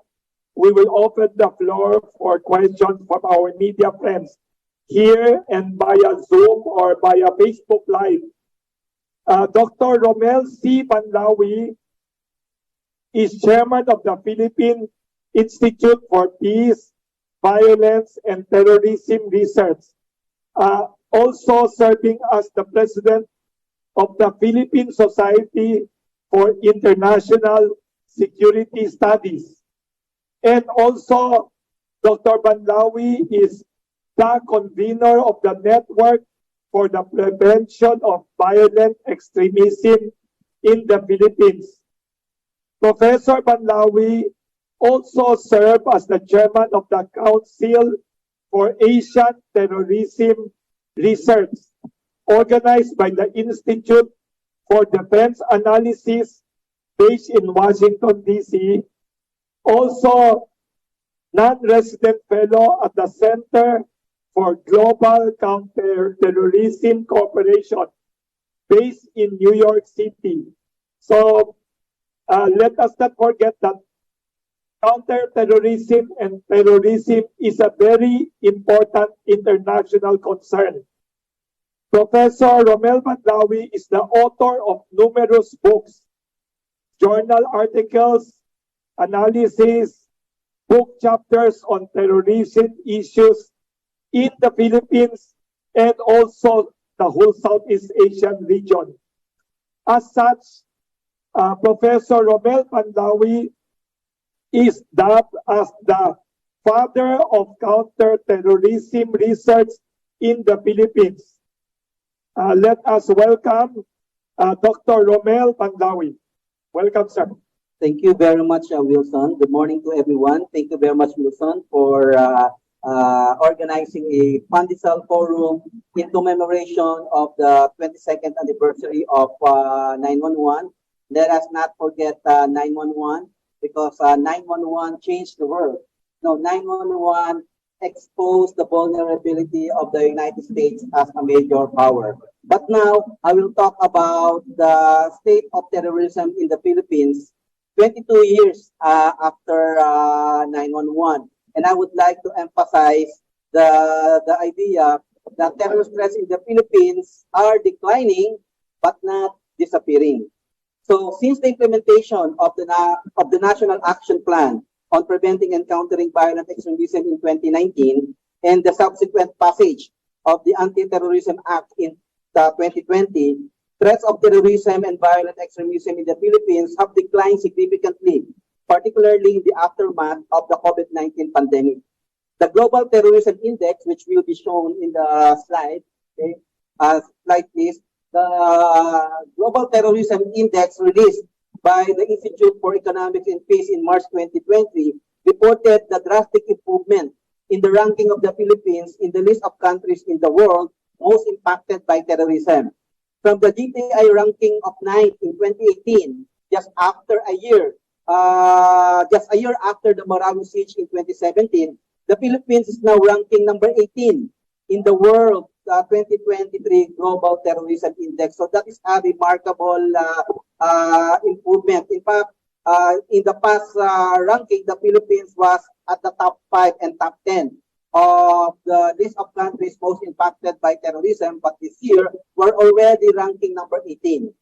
we will open the floor for questions from our media friends here and via Zoom or via Facebook Live. Dr. Romel C. Manlawi is chairman of the Philippine Institute for Peace, Violence, and Terrorism Research. Also serving as the president of the Philippine Society for International Security Studies. And also, Dr. Manlawi is the convener of the Network for the Prevention of Violent Extremism in the Philippines. Professor Manlawi also served as the chairman of the Council for Asian Terrorism Research, organized by the Institute for Defense Analysis based in Washington, D.C. Also, non-resident fellow at the Center for Global Counterterrorism Cooperation based in New York City. So let us not forget that counterterrorism and terrorism is a very important international concern. Professor Romel Manlawi is the author of numerous books, journal articles, analysis, book chapters on terrorism issues in the Philippines and also the whole Southeast Asian region. As such, Professor Romel Manlawi is dubbed as the father of counterterrorism research in the Philippines. Let us welcome Dr. Romel Manlawi. Welcome, sir. Thank you very much, Wilson. Good morning to everyone. Thank you very much, Wilson, for organizing a Pandesal Forum in commemoration of the 22nd anniversary of 911. Let us not forget 911 because 911 changed the world. No, 911 exposed the vulnerability of the United States as a major power. But now I will talk about the state of terrorism in the Philippines 22 years after 911. And I would like to emphasize the idea that terrorist threats in the Philippines are declining but not disappearing. So since the implementation of the National Action Plan on Preventing and Countering Violent Extremism in 2019 and the subsequent passage of the Anti-Terrorism Act in 2020, threats of terrorism and violent extremism in the Philippines have declined significantly, particularly in the aftermath of the COVID-19 pandemic. The Global Terrorism Index, which will be shown in the slide, okay, like this, the Global Terrorism Index released by the Institute for Economics and Peace in March 2020 reported the drastic improvement in the ranking of the Philippines in the list of countries in the world most impacted by terrorism. From the GTI ranking of 9 in 2018, just a year after the Marawi siege in 2017, the Philippines is now ranking number 18 in the world 2023 Global Terrorism Index. So that is a remarkable improvement. In fact, in the past ranking, the Philippines was at the top 5 and top 10 of the list of countries most impacted by terrorism, but this year we're already ranking number 18.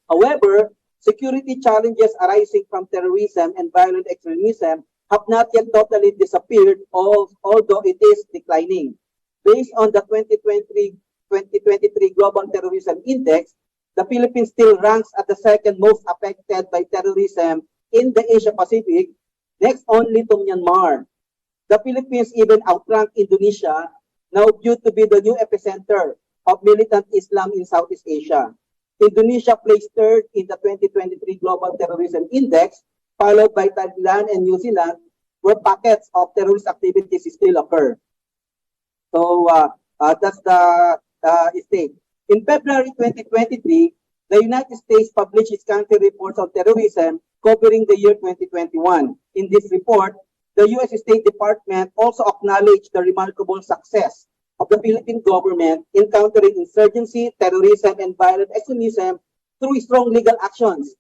However, security challenges arising from terrorism and violent extremism have not yet totally disappeared, although it is declining. Based on the 2023 Global Terrorism Index, the Philippines still ranks at the second most affected by terrorism in the Asia Pacific, next only to Myanmar. The Philippines even outranked Indonesia, now viewed to be the new epicenter of militant Islam in Southeast Asia. Indonesia placed third in the 2023 Global Terrorism Index, followed by Thailand and New Zealand, where pockets of terrorist activities still occur. So that's the state. In February 2023, the United States published its country reports on terrorism covering the year 2021. In this report, the U.S. State Department also acknowledged the remarkable success of the Philippine government in countering insurgency, terrorism, and violent extremism through strong legal actions,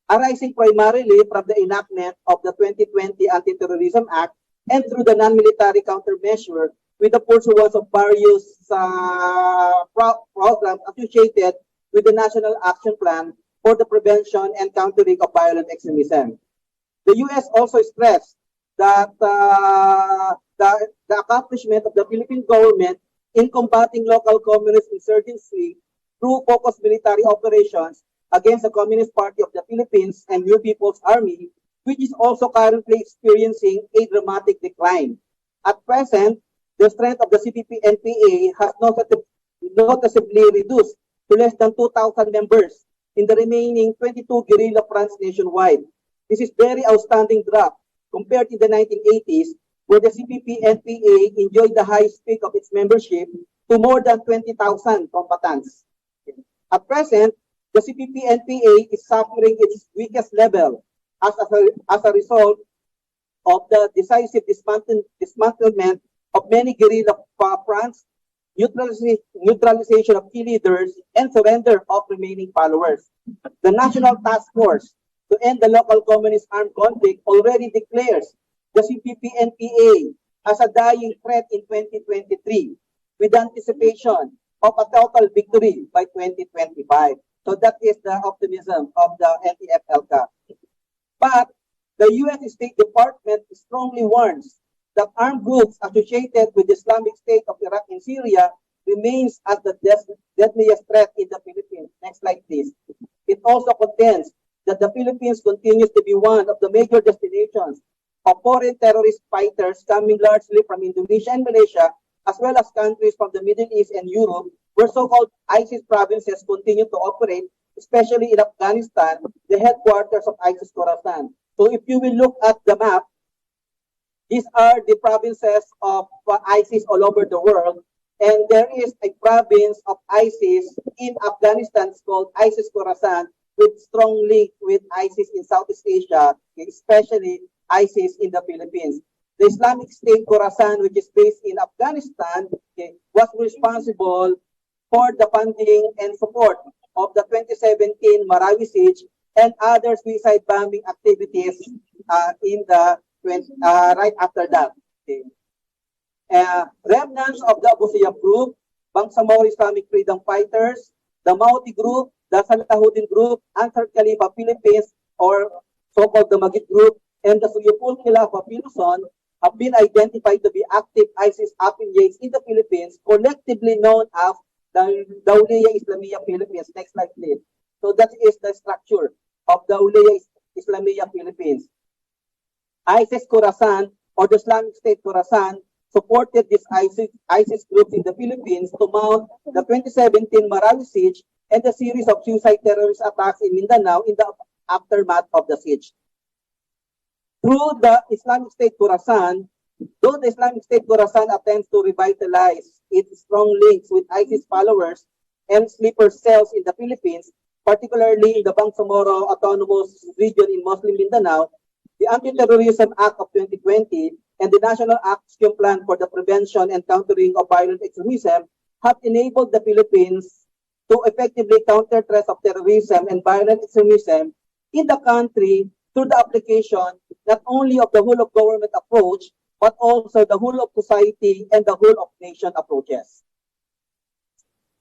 arising primarily from the enactment of the 2020 Anti-Terrorism Act and through the non-military countermeasure with the pursuance of various programs associated with the National Action Plan for the Prevention and Countering of Violent Extremism. The U.S. also stressed that the accomplishment of the Philippine government in combating local communist insurgency through focused military operations against the Communist Party of the Philippines and New People's Army, which is also currently experiencing a dramatic decline. At present, the strength of the CPP-NPA has noticeably reduced to less than 2,000 members in the remaining 22 guerrilla fronts nationwide. This is very outstanding drop compared to the 1980s, where the CPP-NPA enjoyed the highest peak of its membership to more than 20,000 combatants. At present, the CPP-NPA is suffering its weakest level as a result of the decisive dismantlement of many guerrilla fronts, neutralization of key leaders, and surrender of remaining followers. The National Task Force to End the Local Communist Armed Conflict already declares the CPP-NPA as a dying threat in 2023 with anticipation of a total victory by 2025. So that is the optimism of the NTF-ELCA. But the U.S. State Department strongly warns that armed groups associated with the Islamic State of Iraq and Syria remains as the deadliest threat in the Philippines. Next slide, please. It also contends that the Philippines continues to be one of the major destinations of foreign terrorist fighters coming largely from Indonesia and Malaysia, as well as countries from the Middle East and Europe, where so-called ISIS provinces continue to operate especially in Afghanistan, the headquarters of ISIS Khorasan. So if you will look at the map, these are the provinces of ISIS all over the world. And there is a province of ISIS in Afghanistan called ISIS Khorasan with strong link with ISIS in Southeast Asia, especially ISIS in the Philippines. The Islamic State Khorasan, which is based in Afghanistan, was responsible for the funding and support of the 2017 Marawi siege and other suicide bombing activities in the right after that. Okay. Remnants of the Abu Sayyaf group, Bangsamoro Islamic Freedom Fighters, the Mauti group, the Salahuddin group, Ansar Khalifa Philippines, or so-called the Magid group, and the Suyupul Khilafah Piluson have been identified to be active ISIS affiliates in the Philippines, collectively known as the Dawliya Islamiyah Philippines. Next slide, please. So that is the structure of the Dawliya Islamiyah Philippines. ISIS Khorasan, or the Islamic State Khorasan, supported these ISIS groups in the Philippines to mount the 2017 Marawi siege and the series of suicide terrorist attacks in Mindanao in the aftermath of the siege. Through the Islamic State Khorasan, though the Islamic State Khorasan attempts to revitalize its strong links with ISIS followers and sleeper cells in the Philippines, particularly in the Bangsamoro Autonomous Region in Muslim Mindanao, the Anti-Terrorism Act of 2020 and the National Action Plan for the Prevention and Countering of Violent Extremism have enabled the Philippines to effectively counter threats of terrorism and violent extremism in the country through the application not only of the whole of government approach, but also the whole of society and the whole of nation approaches.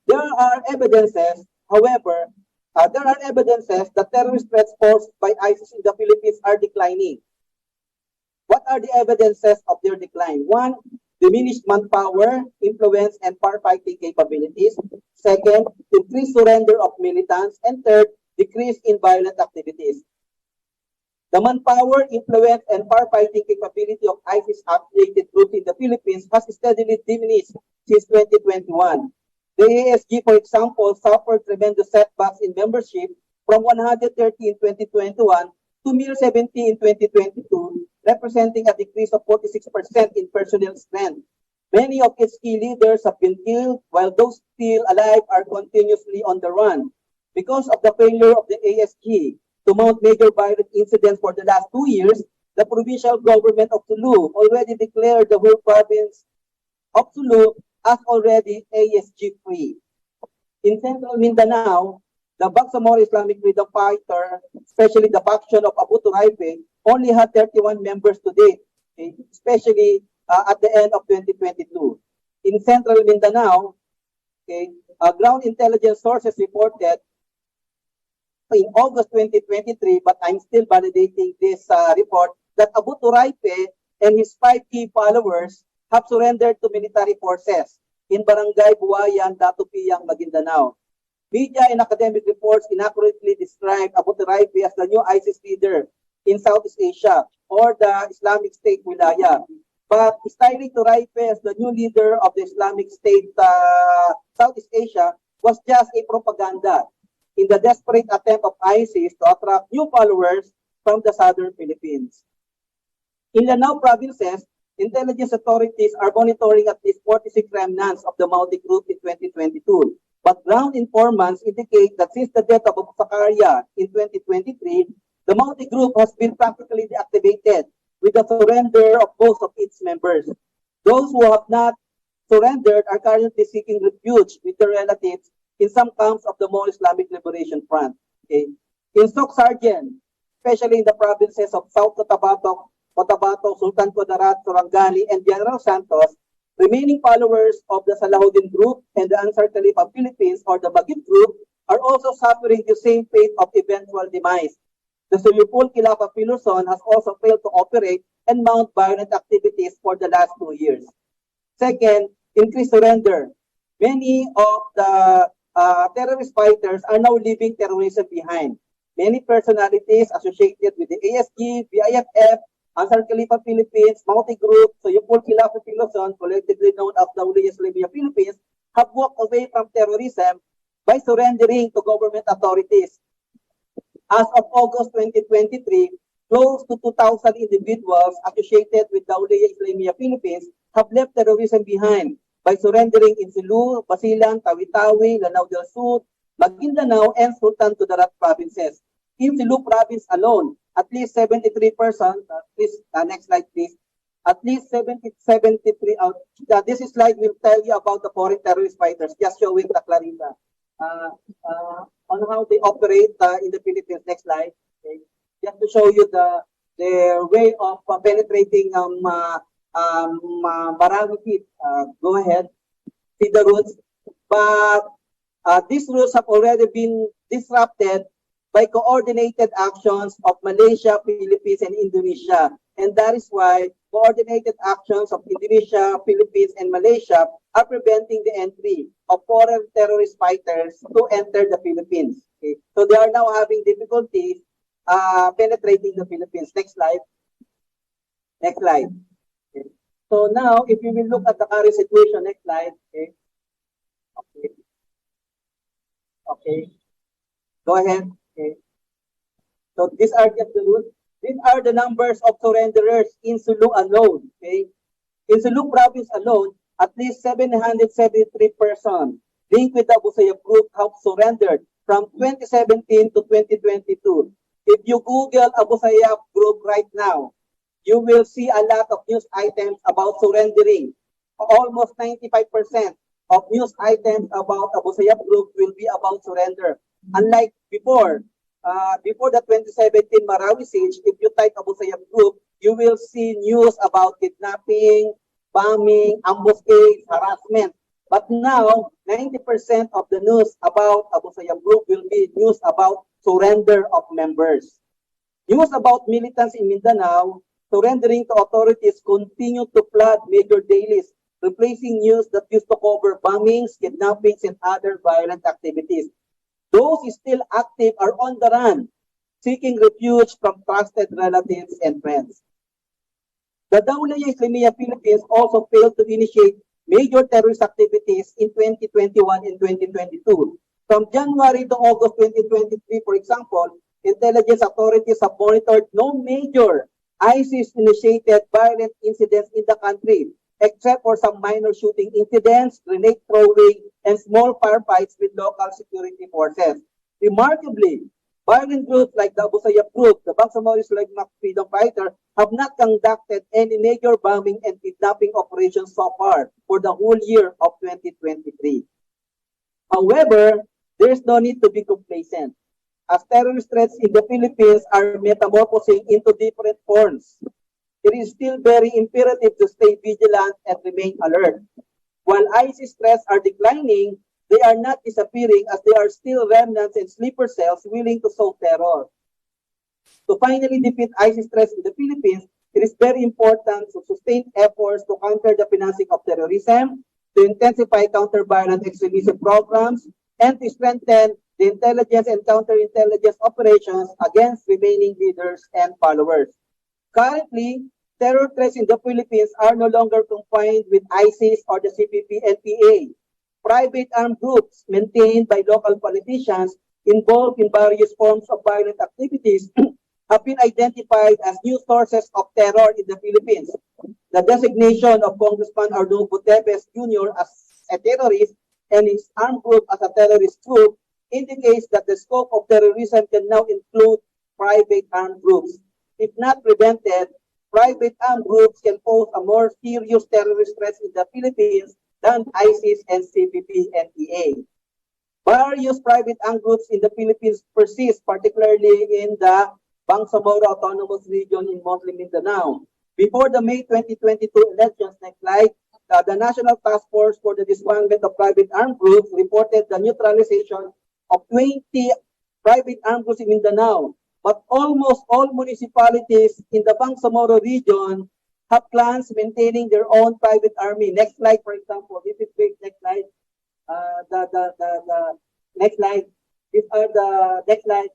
There are evidences, however, that terrorist threats posed by ISIS in the Philippines are declining. What are the evidences of their decline? One, diminished manpower, influence, and firefighting capabilities. Second, increased surrender of militants. And third, decrease in violent activities. The manpower, influence, and firefighting capability of ISIS-affiliated groups in the Philippines has steadily diminished since 2021. The ASG, for example, suffered tremendous setbacks in membership from 130 in 2021 to mere 70 in 2022, representing a decrease of 46% in personnel strength. Many of its key leaders have been killed, while those still alive are continuously on the run. Because of the failure of the ASG to mount major violent incidents for the last 2 years, the provincial government of Sulu already declared the whole province of Sulu as already ASG-free. In central Mindanao, the Bangsamoro Islamic Freedom Fighter, especially the faction of Abu Turaipe, only had 31 members to date, okay, especially at the end of 2022. In central Mindanao, okay, ground intelligence sources reported in August 2023, but I'm still validating this report, that Abu Turaipe and his 5 key followers have surrendered to military forces in Barangay Buayan, T.R.O.P.A, Maguindanao. Media and academic reports inaccurately describe Abu Turaipe as the new ISIS leader in Southeast Asia or the Islamic State Wilaya. But styling Turaipe as the new leader of the Islamic State Southeast Asia was just a propaganda in the desperate attempt of ISIS to attract new followers from the southern Philippines. In Lanao provinces, intelligence authorities are monitoring at least 46 remnants of the Mauti group in 2022. But ground informants indicate that since the death of Abu Zakaria in 2023, the Mauti group has been practically deactivated with the surrender of most of its members. Those who have not surrendered are currently seeking refuge with their relatives in some camps of the More Islamic Liberation Front. Okay. In Sok Sargen, especially in the provinces of South Cotabato, Sultan Kudarat, Sorangani, and General Santos, remaining followers of the Salahuddin group and the Ansar Khalifa Philippines or the Magid group are also suffering the same fate of eventual demise. The Suyupul Khilafah Piluson has also failed to operate and mount violent activities for the last 2 years. Second, increased surrender. Many of the terrorist fighters are now leaving terrorism behind. Many personalities associated with the ASG, BIFF, Ansar Khalifa Philippines, Mauti Group, Suyupul Khilafah Piluson, collectively known as the Dawliya Islamiyah Philippines, have walked away from terrorism, by surrendering to government authorities. As of August 2023, close to 2,000 individuals associated with Daulaya Islamia Philippines have left terrorism behind by surrendering in Sulu, Basilan, Tawi-Tawi, Lanao del Sur, Maguindanao, and Sultan Kudarat provinces. In Sulu province alone, at least 73%, next slide please, at least 73, this slide will tell you about the foreign terrorist fighters, just showing the Clarita. On how they operate in the Philippines. Next slide. Okay. Just to show you their way of penetrating Marami. Go ahead. See the routes. But these routes have already been disrupted by coordinated actions of Malaysia, Philippines, and Indonesia. And that is why coordinated actions of Indonesia, Philippines, and Malaysia are preventing the entry of foreign terrorist fighters to enter the Philippines. Okay. So they are now having difficulties penetrating the Philippines. Next slide. Next slide. Okay. So now, if you will look at the current situation, next slide. Okay. Okay. Okay. Go ahead. Okay. So these are just the rules. These are the numbers of surrenderers in Sulu alone. Okay. In Sulu province alone, at least 773 persons linked with the Abu Sayyaf group have surrendered from 2017 to 2022. If you Google Abu Sayyaf group right now, you will see a lot of news items about surrendering. Almost 95% of news items about Abu Sayyaf group will be about surrender. Unlike before the 2017 Marawi siege, if you type Abu Sayyaf group, you will see news about kidnapping, bombing, ambuscades, harassment. But now, 90% of the news about Abu Sayyaf group will be news about surrender of members. News about militants in Mindanao surrendering to authorities continue to flood major dailies, replacing news that used to cover bombings, kidnappings, and other violent activities. Those still active are on the run, seeking refuge from trusted relatives and friends. The Daulaya Islamia Philippines also failed to initiate major terrorist activities in 2021 and 2022. From January to August 2023, for example, intelligence authorities have monitored no major ISIS-initiated violent incidents in the country, except for some minor shooting incidents, grenade throwing, and small firefights with local security forces. Remarkably, violent groups like the Abu Sayyaf group, the Bangsamoro Islamia Freedom Fighter, have not conducted any major bombing and kidnapping operations so far for the whole year of 2023. However, there is no need to be complacent, as terrorist threats in the Philippines are metamorphosing into different forms. It is still very imperative to stay vigilant and remain alert. While ISIS threats are declining, they are not disappearing, as there are still remnants and sleeper cells willing to sow terror. To finally defeat ISIS threats in the Philippines, it is very important to sustain efforts to counter the financing of terrorism, to intensify counter-violent extremism programs, and to strengthen the intelligence and counterintelligence operations against remaining leaders and followers. Currently, terror threats in the Philippines are no longer confined with ISIS or the CPP-NPA. Private armed groups maintained by local politicians involved in various forms of violent activities have been identified as new sources of terror in the Philippines. The designation of Congressman Arnulfo Tevez Jr. as a terrorist and his armed group as a terrorist group indicates that the scope of terrorism can now include private armed groups. If not prevented, private armed groups can pose a more serious terrorist threat in the Philippines than ISIS and CPP-NPA. Various private armed groups in the Philippines persist, particularly in the Bangsamoro Autonomous Region in Muslim Mindanao. Before the May 2022 elections, next slide, the National Task Force for the Disbandment of Private Armed Groups reported the neutralization of 20 private armed groups in Mindanao. But almost all municipalities in the Bangsamoro region have clans maintaining their own private army. Next slide, for example. This is great. Next slide. The next slide. These are the next slide.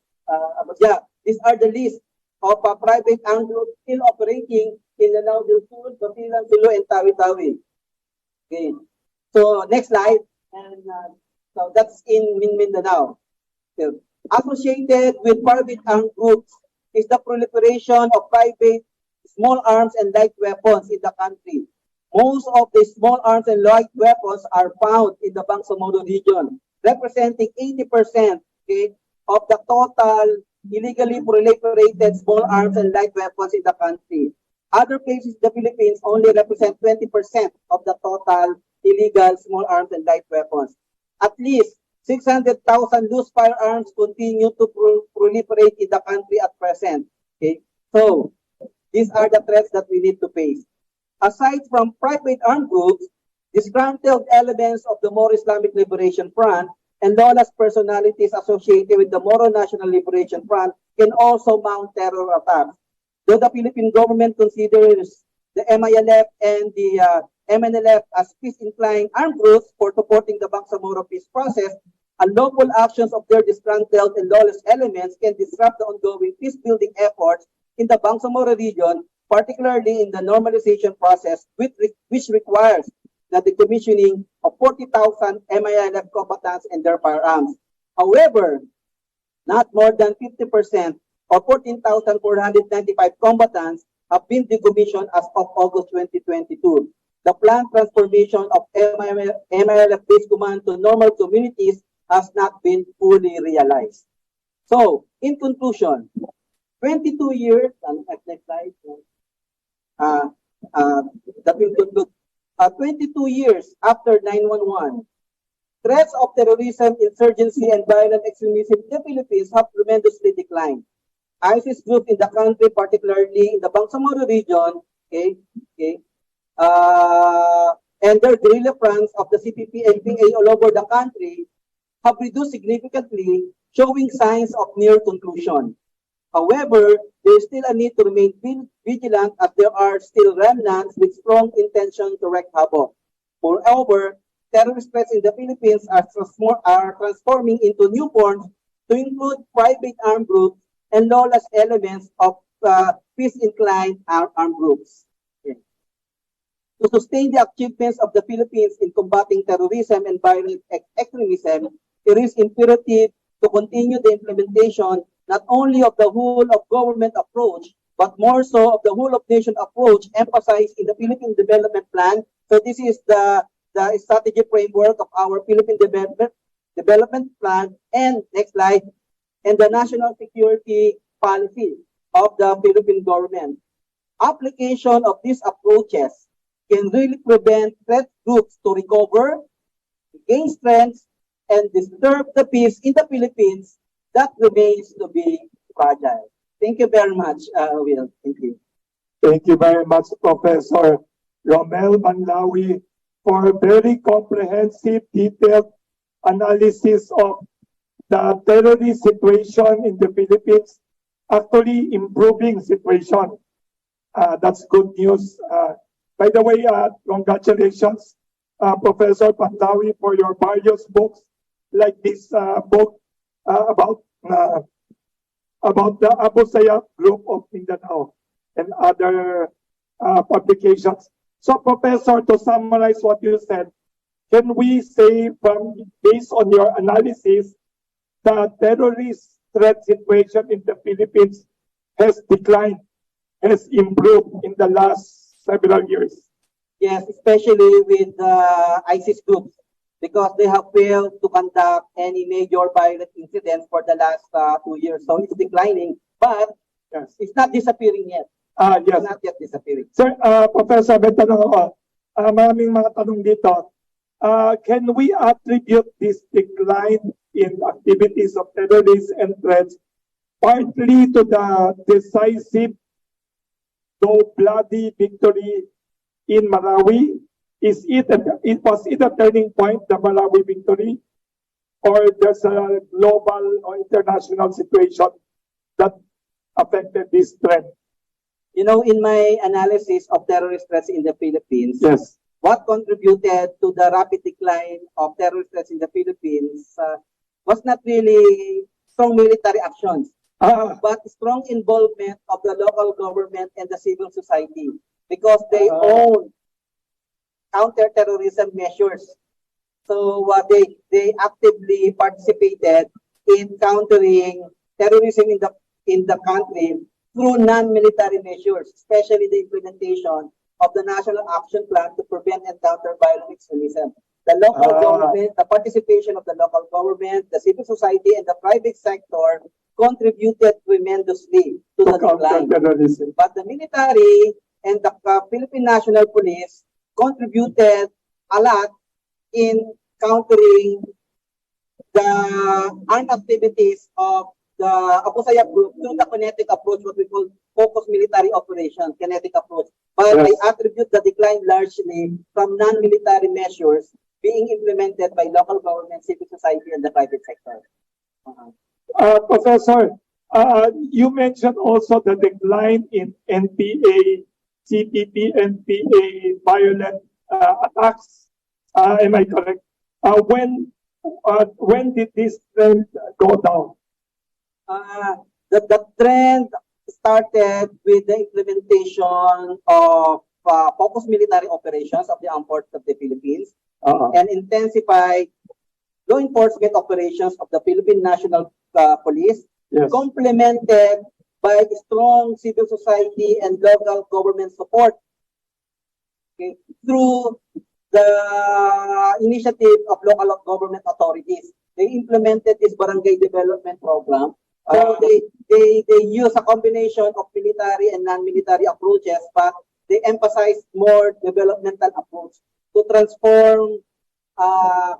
These are the list of private armed groups still operating in Lanao del Sur, Basilan, Sulu, and Tawi-Tawi. Okay. So next slide. And So that's in Mindanao. So, associated with private armed groups is the proliferation of private small arms and light weapons in the country. Most of the small arms and light weapons are found in the Bangsamoro region, representing 80%, okay, of the total illegally proliferated small arms and light weapons in the country. Other places in the Philippines only represent 20% of the total illegal small arms and light weapons. At least 600,000 loose firearms continue to proliferate in the country at present. Okay, so these are the threats that we need to face. Aside from private armed groups, disgruntled elements of the Moro Islamic Liberation Front and lawless personalities associated with the Moro National Liberation Front can also mount terror attacks. Though the Philippine government considers the MILF and the MNLF as peace-inclined armed groups for supporting the Bangsamoro peace process, unlawful actions of their disgruntled and lawless elements can disrupt the ongoing peace-building efforts in the Bangsamoro region, particularly in the normalization process, which requires the decommissioning of 40,000 MILF combatants and their firearms. However, not more than 50% or 14,495 combatants have been decommissioned as of August 2022. The planned transformation of MILF-based command to normal communities has not been fully realized. So, in conclusion, 22 years, next slide, that will conclude, 22 years after 9/11, threats of terrorism, insurgency, and violent extremism in the Philippines have tremendously declined. ISIS groups in the country, particularly in the Bangsamoro region, and their guerrilla fronts of the CPP and PA all over the country have reduced significantly, showing signs of near conclusion. However, there is still a need to remain vigilant as there are still remnants with strong intention to wreak havoc. Moreover, terrorist threats in the Philippines are transforming into new forms to include private armed groups and lawless elements of peace-inclined armed groups. Okay. To sustain the achievements of the Philippines in combating terrorism and violent extremism, it is imperative to continue the implementation not only of the whole of government approach, but more so of the whole of nation approach emphasized in the Philippine Development Plan. So this is the strategy framework of our Philippine Development Plan, and next slide, and the national security policy of the Philippine government. Application of these approaches can really prevent threat groups to recover, gain strength, and disturb the peace in the Philippines that remains to be fragile. Thank you very much, Will. Thank you. Thank you very much, Professor Romel Banlawi, for a very comprehensive, detailed analysis of the terrorist situation in the Philippines, actually improving situation. That's good news. By the way, congratulations, Professor Banlawi, for your various books, like this book about the Abu Sayyaf group of Mindanao and other publications. So, Professor, to summarize what you said, can we say, based on your analysis, the terrorist threat situation in the Philippines has declined, has improved in the last several years? Yes, especially with the ISIS groups, because they have failed to conduct any major violent incidents for the last 2 years. So it's declining, but yes, it's not disappearing yet. Yes. It's not yet disappearing. Sir, Professor, may tanong ako. Maraming mga tanong dito. Can we attribute this decline in activities of terrorists and threats partly to the decisive, though bloody victory in Marawi? Was it a turning point, the Marawi victory, or there's a global or international situation that affected this trend? You know, in my analysis of terrorist threats in the Philippines, yes, what contributed to the rapid decline of terrorist threats in the Philippines was not really strong military actions, but strong involvement of the local government and the civil society, because they own counter-terrorism measures. So they actively participated in countering terrorism in the country through non-military measures, especially the implementation of the National Action Plan to prevent and counter violent extremism. The local government, the participation of the local government, the civil society, and the private sector contributed tremendously to the decline. But the military and the Philippine National Police contributed a lot in countering the armed activities of the Abu Sayyaf group through the kinetic approach, what we call focused military operation, kinetic approach. But I attribute the decline largely from non-military measures being implemented by local government, civil society, and the private sector. Professor, you mentioned also the decline in NPA, CPP, NPA violent attacks. Am I correct? When did this trend go down? The trend started with the implementation of focused military operations of the armed forces of the Philippines and intensified law enforcement operations of the Philippine National Police, complemented by strong civil society and local government support through the initiative of local government authorities. They implemented this barangay development program. So they use a combination of military and non-military approaches, but they emphasize more developmental approach to transform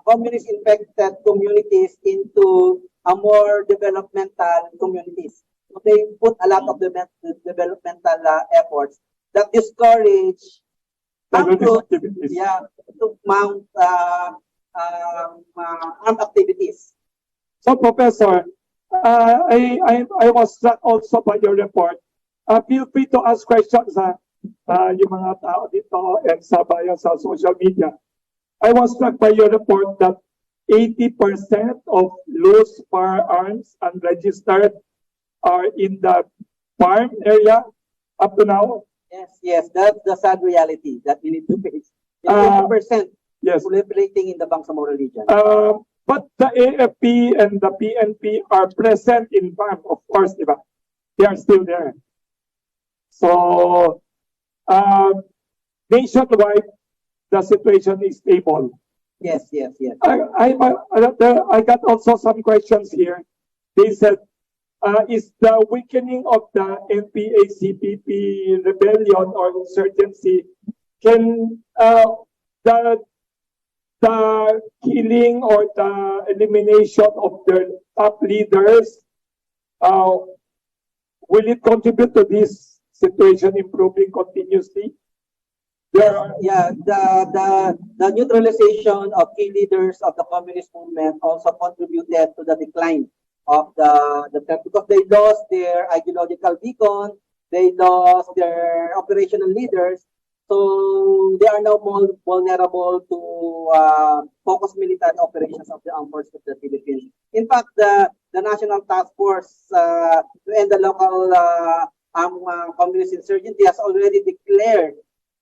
communist-infected communities into a more developmental communities. So they put a lot of developmental efforts that discourage to mount armed activities. So, Professor, I was struck also by your report. Feel free to ask questions yung mga tao dito and sa bayan sa social media. I was struck by your report that 80% of loose firearms unregistered are in the farm area up to now. Yes, that's the sad reality that we need to face. 80% proliferating in the Bangsamoro region. But the AFP and the PNP are present in farm, of course, diba? They are still there. So, nationwide, the situation is stable. Yes. I got also some questions here. They said, is the weakening of the NPA-CPP rebellion or insurgency, can the killing or the elimination of their top leaders, will it contribute to this situation improving continuously? The neutralization of key leaders of the communist movement also contributed to the decline of the because they lost their ideological beacon, they lost their operational leaders, so they are now more vulnerable to focused military operations of the armed forces of the Philippines. In fact, the National Task Force to end the local communist insurgency has already declared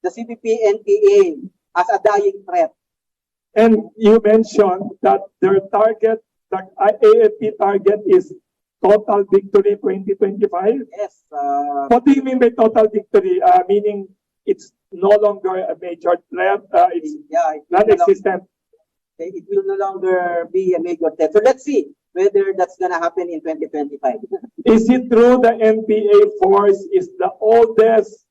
the CPP-NPA as a dying threat. And you mentioned that their target, the AFP target is total victory 2025? Yes. What do you mean by total victory? Meaning it's no longer a major threat, it's non-existent. It will no longer be a major threat. So let's see whether that's going to happen in 2025. Is it true the NPA force is the oldest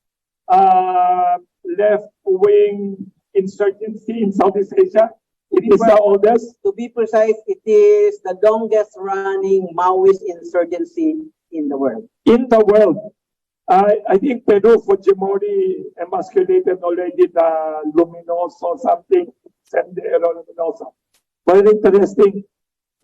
left-wing insurgency in Southeast Asia? It is the oldest? To be precise, it is the longest-running Maoist insurgency in the world. In the world. I think Peru, Fujimori emasculated already the Luminoso something, Sendero Luminoso. Very interesting.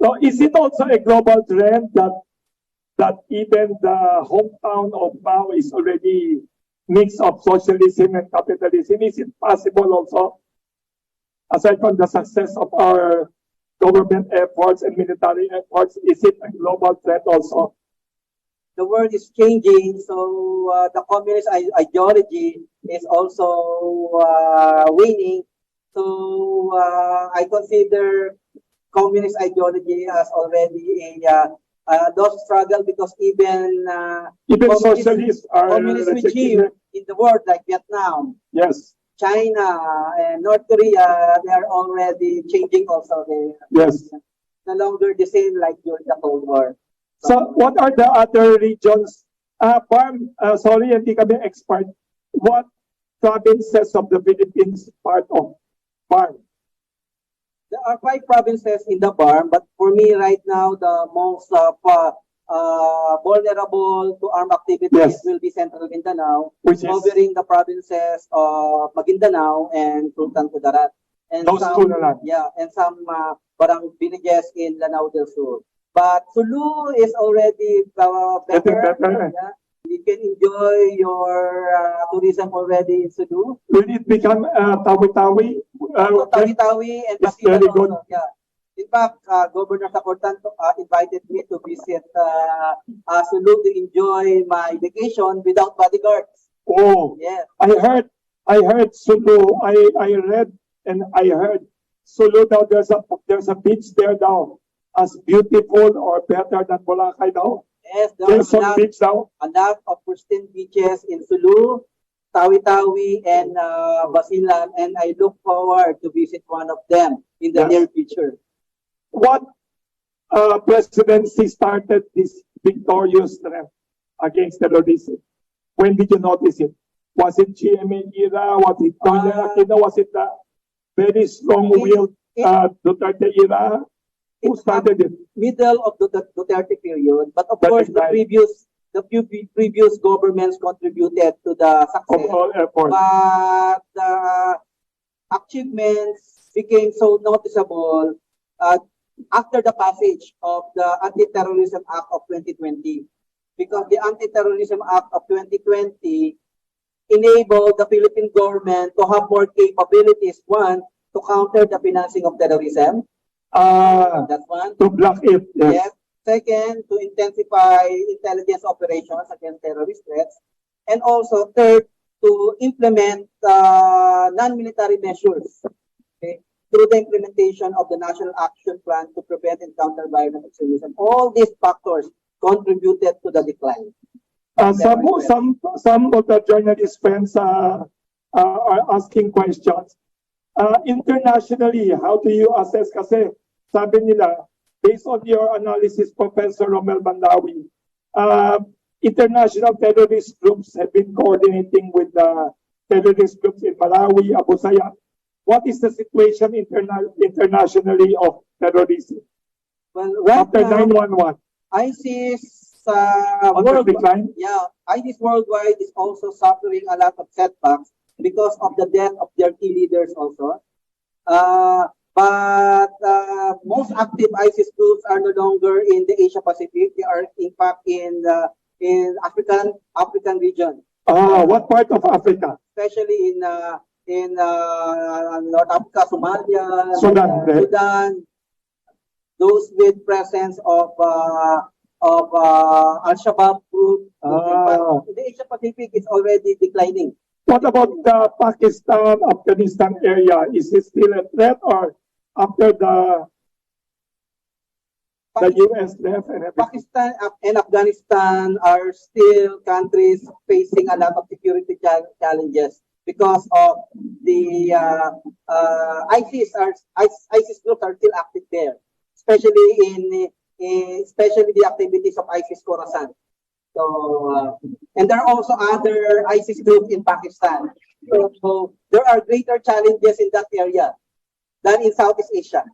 So is it also a global trend that even the hometown of Mao is already mix of socialism and capitalism? Is it possible also, aside from the success of our government efforts and military efforts, is it a global trend also? The world is changing, so the communist ideology is also waning. So I consider communist ideology as already a lost struggle because even socialists are communist rejecting regime it. in the world like Vietnam, Yes. China, and North Korea, they are already changing also. They Yes. no longer the same like during the Cold War. So what are the other regions? Farm, sorry, hindi kami expert. What provinces of the Philippines part of farm? There are 5 provinces in the BARM, but for me right now, the most vulnerable to armed activities will be Central Mindanao, covering the provinces of Maguindanao and Sultan Kudarat. And Those some, two na lang. yeah, and some parang villages in Lanao del Sur. But Sulu is already better. Yeah. You can enjoy your tourism already in Sulu. Will it become Tawi-Tawi? Tawi-Tawi and Basilan also. Yeah. In fact, Governor Sacortan invited me to visit Sulu to enjoy my vacation without bodyguards. Oh, yeah. I heard Sulu. I read and I heard Sulu now. There's a beach there now, as beautiful or better than Boracay now. Yes, there's some beach now. A lot of pristine beaches in Sulu, Tawi-Tawi, and Basilan, and I look forward to visit one of them in the near future. What presidency started this victorious trend against terrorism? When did you notice it? Was it GMA era? Was it Tonya Aquino? Was it the very strong-willed Duterte era? Who started it? Middle of the Duterte period, but of course the previous governments contributed to the success. Of all efforts. But the achievements became so noticeable after the passage of the Anti-Terrorism Act of 2020, because the Anti-Terrorism Act of 2020 enabled the Philippine government to have more capabilities. One, to counter the financing of terrorism. That's one. To block it. Yes. Second, to intensify intelligence operations against terrorist threats. And also, third, to implement non-military measures through the implementation of the National Action Plan to prevent and counter violent extremism. All these factors contributed to the decline. Some of the journalist friends are asking questions. Internationally, how do you assess? Kasi sabi nila, based on your analysis, Professor Romel Bandawi, international terrorist groups have been coordinating with the terrorist groups in Malawi, Abu Sayyaf. What is the situation internationally of terrorism? Well, right after 9/11, ISIS decline? Yeah, ISIS worldwide is also suffering a lot of setbacks because of the death of their key leaders also. But most active ISIS groups are no longer in the Asia Pacific. They are in fact in African region. What part of Africa? Especially in North Africa, Somalia, Sudan. Those with presence of Al-Shabaab group. But the Asia Pacific is already declining. What about the Pakistan, Afghanistan area? Is it still a threat, or after the US left and everything? Pakistan and Afghanistan are still countries facing a lot of security challenges because of the ISIS groups are still active there, especially especially the activities of ISIS Khorasan. So, and there are also other ISIS groups in Pakistan. So there are greater challenges in that area than in Southeast Asia.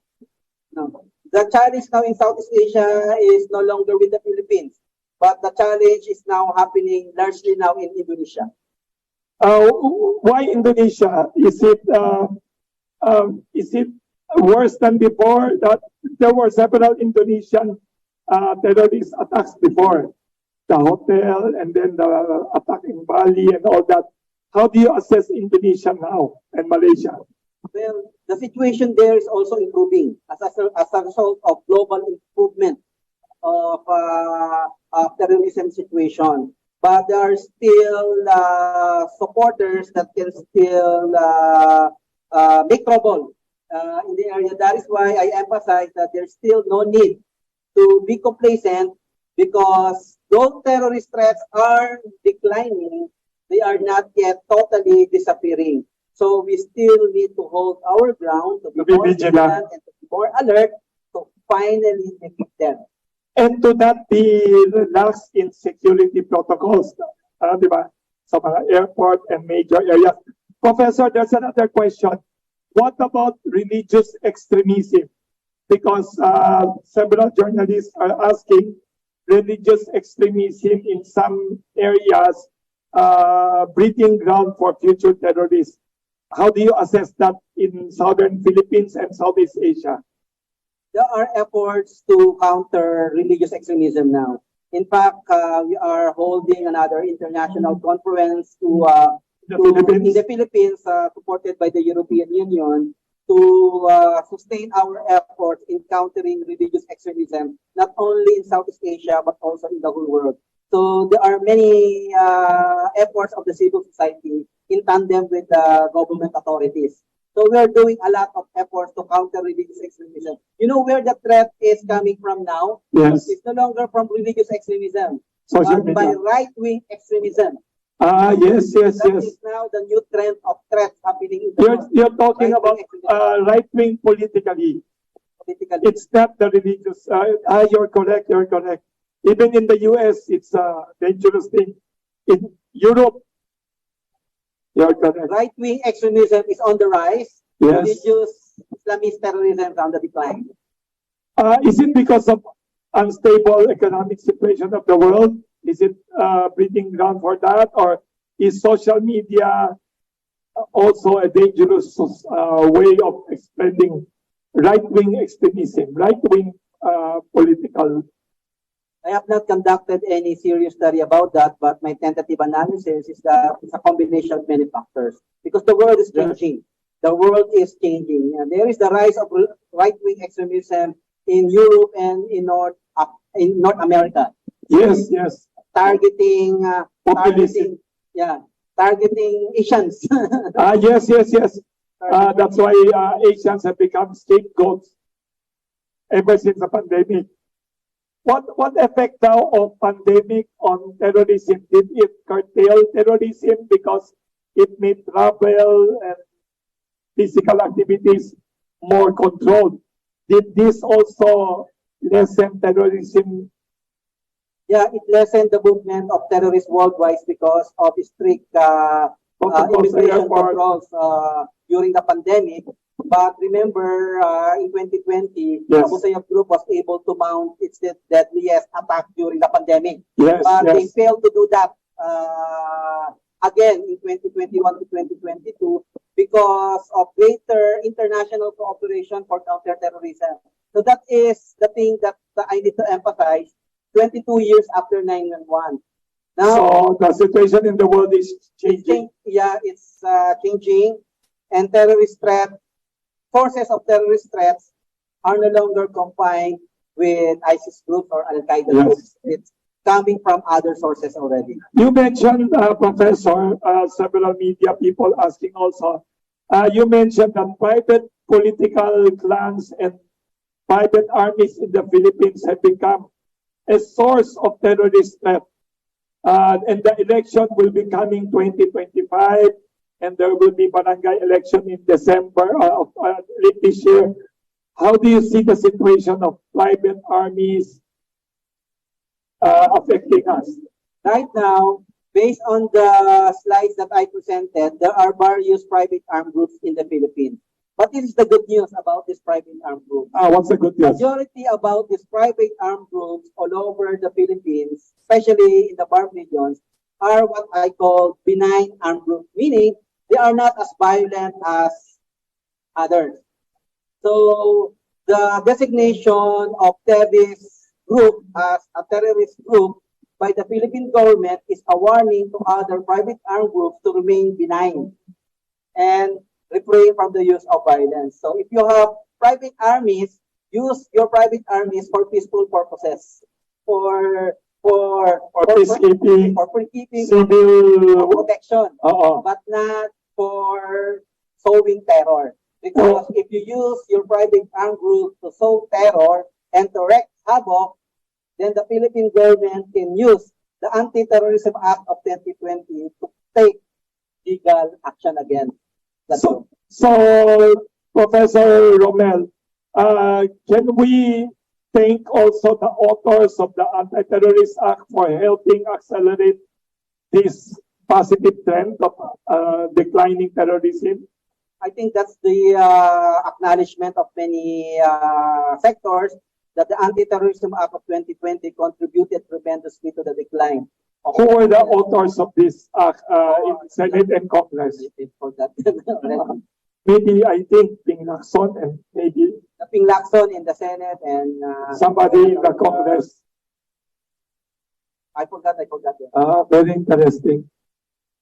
No. The challenge now in Southeast Asia is no longer with the Philippines, but the challenge is now happening largely now in Indonesia. Why Indonesia? Is it worse than before? That there were several Indonesian terrorist attacks before. The hotel and then the attack in Bali and all that. How do you assess Indonesia now and Malaysia? Well, the situation there is also improving as a result of global improvement of terrorism situation. But there are still supporters that can still make trouble in the area. That is why I emphasize that there's still no need to be complacent because though terrorist threats are declining, they are not yet totally disappearing. So we still need to hold our ground, to be more vigilant and to be more alert to finally defeat them. And to not be relaxed in security protocols, di ba? Sa mga airport and major areas. Professor, there's another question. What about religious extremism? Because several journalists are asking religious extremism in some areas breeding ground for future terrorists. How do you assess that in southern Philippines and Southeast Asia? There are efforts to counter religious extremism now. In fact, we are holding another international conference in the Philippines, supported by the European Union, to sustain our efforts in countering religious extremism, not only in Southeast Asia, but also in the whole world. So there are many efforts of the civil society in tandem with the government authorities. So we are doing a lot of efforts to counter religious extremism. You know where the threat is coming from now? Yes. It's no longer from religious extremism, Social but by media. right-wing extremism. Yes. That is now the new trend of threats happening in the world. You're talking about right-wing politically. It's not the religious. You're correct. Even in the US, it's a dangerous thing. In Europe, you're correct. Right-wing extremism is on the rise. Yes. Religious Islamist terrorism is on the decline. Is it because of unstable economic situation of the world? Is it breeding ground for that? Or is social media also a dangerous way of spreading right-wing extremism, right-wing political? I have not conducted any serious study about that, but my tentative analysis is that it's a combination of many factors. Because the world is changing. The world is changing. And there is the rise of right-wing extremism in Europe and in North America. Yes. Targeting Asians. Yes. That's why Asians have become scapegoats ever since the pandemic. What effect now of pandemic on terrorism? Did it curtail terrorism because it made travel and physical activities more controlled? Did this also lessen terrorism? Yeah, it lessened the movement of terrorists worldwide because of strict immigration controls during the pandemic. But remember, in 2020, the ROCEL group was able to mount its deadliest attack during the pandemic. But they failed to do that again in 2021 to 2022 because of greater international cooperation for counterterrorism. So that is the thing that I need to emphasize 22 years after 9/11. Now, so the situation in the world is changing. It's changing, and forces of terrorist threats are no longer confined with ISIS groups or Al-Qaeda groups. It's coming from other sources already. You mentioned, Professor, several media people asking also, you mentioned that private political clans and private armies in the Philippines have become a source of terrorist threat. And the election will be coming 2025. And there will be barangay election in December of late this year. How do you see the situation of private armies affecting us? Right now, based on the slides that I presented, there are various private armed groups in the Philippines. But this is the good news about this private armed group. What's the good news? Majority about these private armed groups all over the Philippines, especially in the BARP regions, are what I call benign armed groups, meaning they are not as violent as others. So the designation of terrorist group as a terrorist group by the Philippine government is a warning to other private armed groups to remain benign and refrain from the use of violence. So if you have private armies, use your private armies for peaceful purposes, for peacekeeping, civil protection, but not for sowing terror. Because if you use your private armed group to sow terror and to wreak havoc, then the Philippine government can use the Anti-Terrorism Act of 2020 to take legal action against the group. So, Professor Romel, can we thank also the authors of the Anti-Terrorist Act for helping accelerate this positive trend of declining terrorism? I think that's the acknowledgement of many sectors that the Anti-Terrorism Act of 2020 contributed tremendously to the decline. Who were the authors of this act in Senate and Congress? Maybe I think Ping Lacson and maybe Ping Lacson in the Senate and somebody in the Congress. I forgot. Very interesting.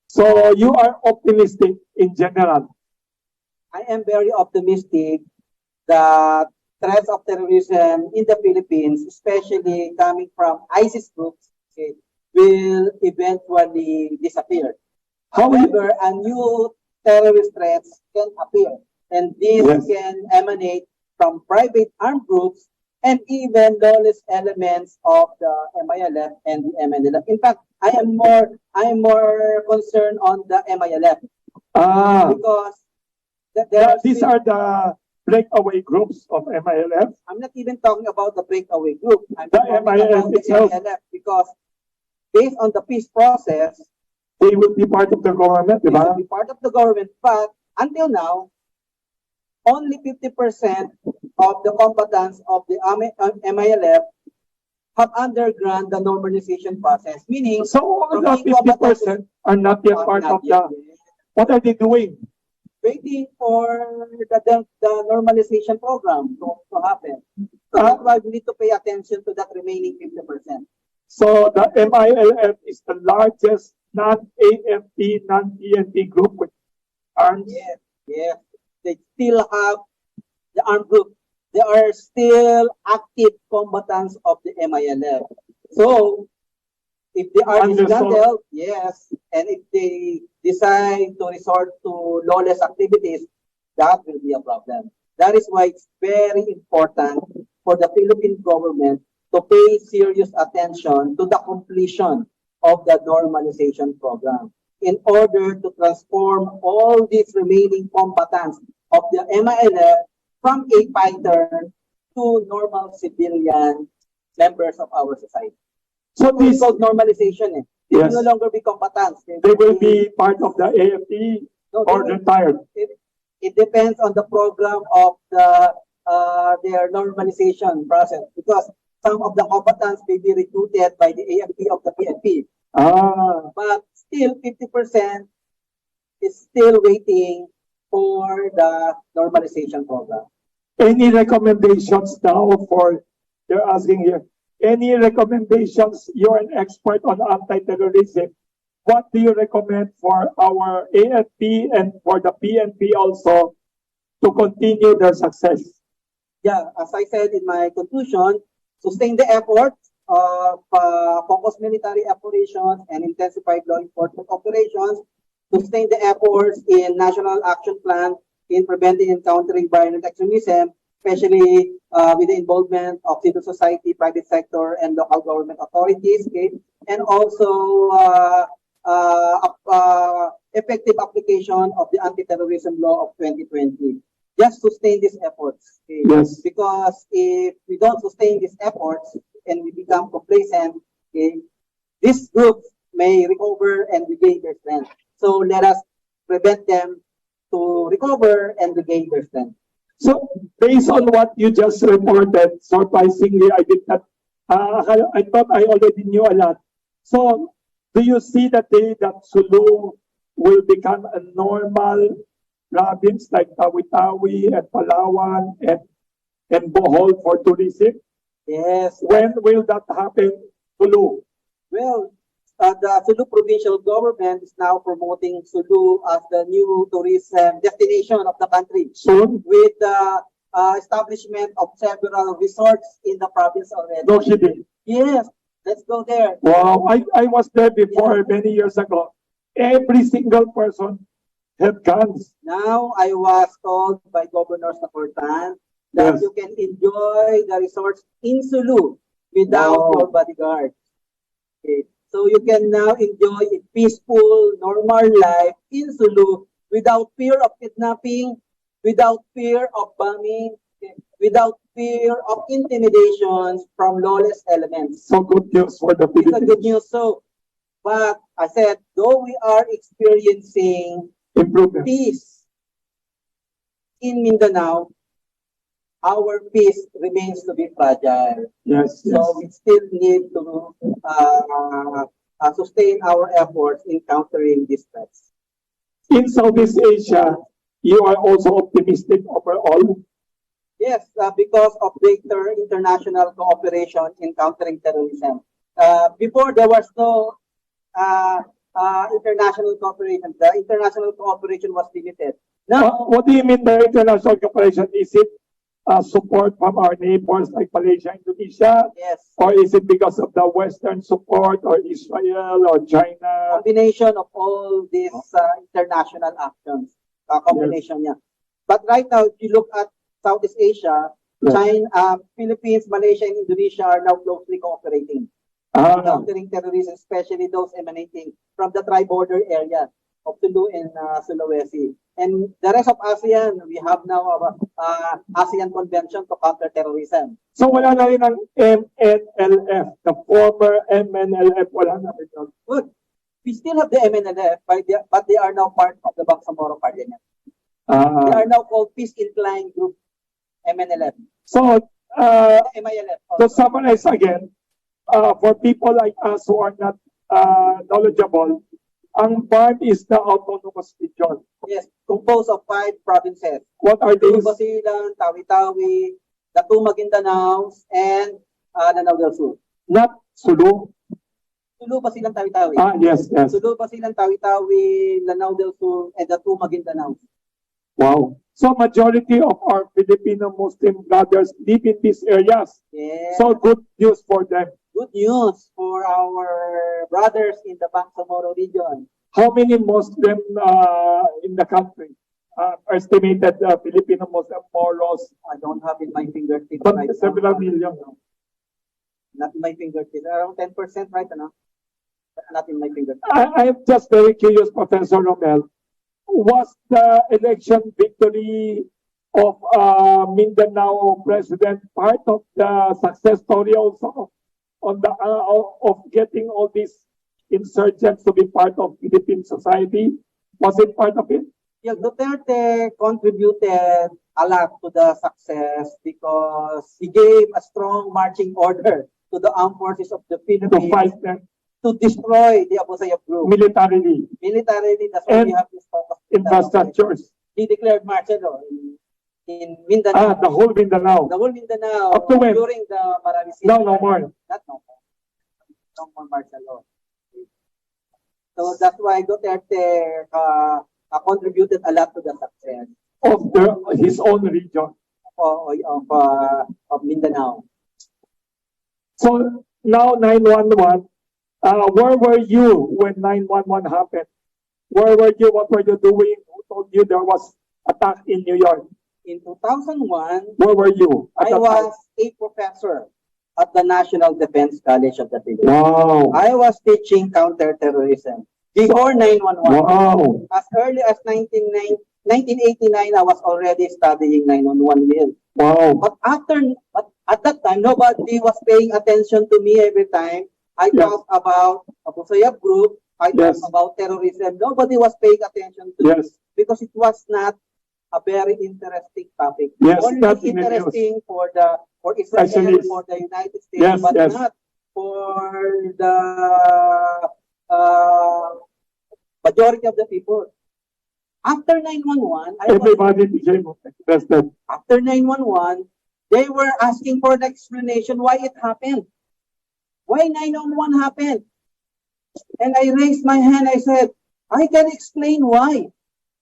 So you are optimistic in general. I am very optimistic that threats of terrorism in the Philippines, especially coming from ISIS groups, okay, will eventually disappear. However, a new terrorist threats can appear, and this can emanate from private armed groups and even lawless elements of the MILF and the MNLF. In fact, I am more concerned on the MILF because these are the breakaway groups of MILF. I'm not even talking about the breakaway group. I'm the talking MILF about itself. the MILF because based on the peace process, they will be part of the government. They will be part of the government, but until now, only 50% of the combatants of the MILF have undergone the normalization process. Meaning, so all the 50% are not yet part of the. What are they doing? Waiting for the normalization program to happen. That's why we need to pay attention to that remaining 50%. So the MILF is the largest non-AFP, non-PNP group with arms? Yes. They still have the armed group. They are still active combatants of the MILF. So, if they are disgruntled, yes, and if they decide to resort to lawless activities, that will be a problem. That is why it's very important for the Philippine government to pay serious attention to the completion of the normalization program in order to transform all these remaining combatants of the MILF from a fighter to normal civilian members of our society. So this is called normalization. They will no longer be combatants. They will be part of the AFP or retired. It depends on the program of their normalization process because some of the combatants may be recruited by the AFP of the PNP. But still, 50% is still waiting for the normalization program. Any recommendations now for, they're asking here, any recommendations? You're an expert on anti-terrorism. What do you recommend for our AFP and for the PNP also to continue their success? Yeah, as I said in my conclusion, sustain the efforts of focused military operations and intensified law enforcement operations, sustain the efforts in National Action Plan in preventing and countering violent extremism, especially with the involvement of civil society, private sector, and local government authorities, okay? And also effective application of the anti-terrorism law of 2020. Just sustain these efforts, okay? Yes. Because if we don't sustain these efforts and we become complacent, okay, these groups may recover and regain their strength. So let us prevent them to recover and regain their strength. So, based on what you just reported, surprisingly, I did not, I thought I already knew a lot. So, do you see the day that Sulu will become a normal province like Tawi-Tawi and Palawan and Bohol for tourism? Yes. When will that happen, Sulu? Well, the Sulu provincial government is now promoting Sulu as the new tourism destination of the country. Soon? With the establishment of several resorts in the province already. No kidding. Yes, let's go there. Wow, I was there before many years ago. Every single person have guns. Now, I was told by Governor Sacortan that Yes. you can enjoy the resorts in Sulu without Wow. your bodyguard. Okay. So you can now enjoy a peaceful, normal life in Sulu without fear of kidnapping, without fear of bombing, okay, without fear of intimidations from lawless elements. So good news for the It's a Philippines. good news. So, but I said, though we are experiencing Improvement. peace in Mindanao, our peace remains to be fragile. Yes, yes. So we still need to sustain our efforts in countering these threats. In Southeast Asia, you are also optimistic overall. Yes, because of greater international cooperation in countering terrorism. Before there was no international cooperation. The international cooperation was limited. Now, What do you mean by international cooperation? Is it support from our neighbors like Malaysia, Indonesia? Yes. Or is it because of the Western support or Israel or China? Combination of all these international actions. Combination niya. But right now, if you look at Southeast Asia, Yes. China, Philippines, Malaysia, and Indonesia are now closely cooperating. Countering terrorism, especially those emanating from the tri-border area of Sulu and Sulawesi. And the rest of ASEAN, we have now ASEAN Convention to counter terrorism. So wala na rin ang MNLF, the former MNLF, wala na rin yun. Good. We still have the MNLF, but they are now part of the Bangsamoro Parliament. They are now called Peace Inclined Group, MNLF. So, MILF. to summarize again, for people like us who are not knowledgeable, ang BARM is the autonomous region. Yes, composed of 5 provinces. What are these? Basilan, Tawi-Tawi, the 2 Magindanaos, and Lanao del Sur. Not Sulu? Sulu, Basilan, Tawi-Tawi. Yes, yes. Sulu, Basilan, Tawi-Tawi, Lanao del Sur, and the 2 Magindanaos. Wow. So majority of our Filipino Muslim brothers live in these areas. Yes. So good news for them. Good news for our brothers in the Bangsamoro region. How many Muslim in the country? Estimated Filipino Muslim Moros. I don't have in my fingertips But right several now. million. Not in my fingertips. Around 10% right now. Not in my fingertips. I'm just very curious, Professor Romel. Was the election victory of Mindanao president part of the success story also on the of getting all these insurgents to be part of Philippine society? Was it part of it? Yeah, Duterte contributed a lot to the success because he gave a strong marching order to the armed forces of the Philippines To fight them to destroy the Abu Sayyaf group. militarily Militarily, that's why and we have this focus. infrastructures. He declared martial law in Mindanao. The whole Mindanao. The whole Mindanao Up to when? during the Maravisian. No more. Not no more. No more martial law. So that's why Duterte contributed a lot to the success Of his own region. of Mindanao. So now 911. Where were you when 911 happened? Where were you? What were you doing? Who told you there was attack in New York? In 2001, Where were you? I was a professor at the National Defense College of the Philippines. Wow. I was teaching counterterrorism before 911. Wow. As early as 1989, I was already studying 911 drill. Wow. But at that time, nobody was paying attention to me every time I talked about Abu Sayyaf group. I talked about terrorism. Nobody was paying attention to me because it was not a very interesting topic. Yes, only not in the interesting for Israel, Specialist. for the United States, but not for the majority of the people. After 911, everybody became interested. After 911, they were asking for the explanation why it happened. Why 911 happened? And I raised my hand. I said, I can explain why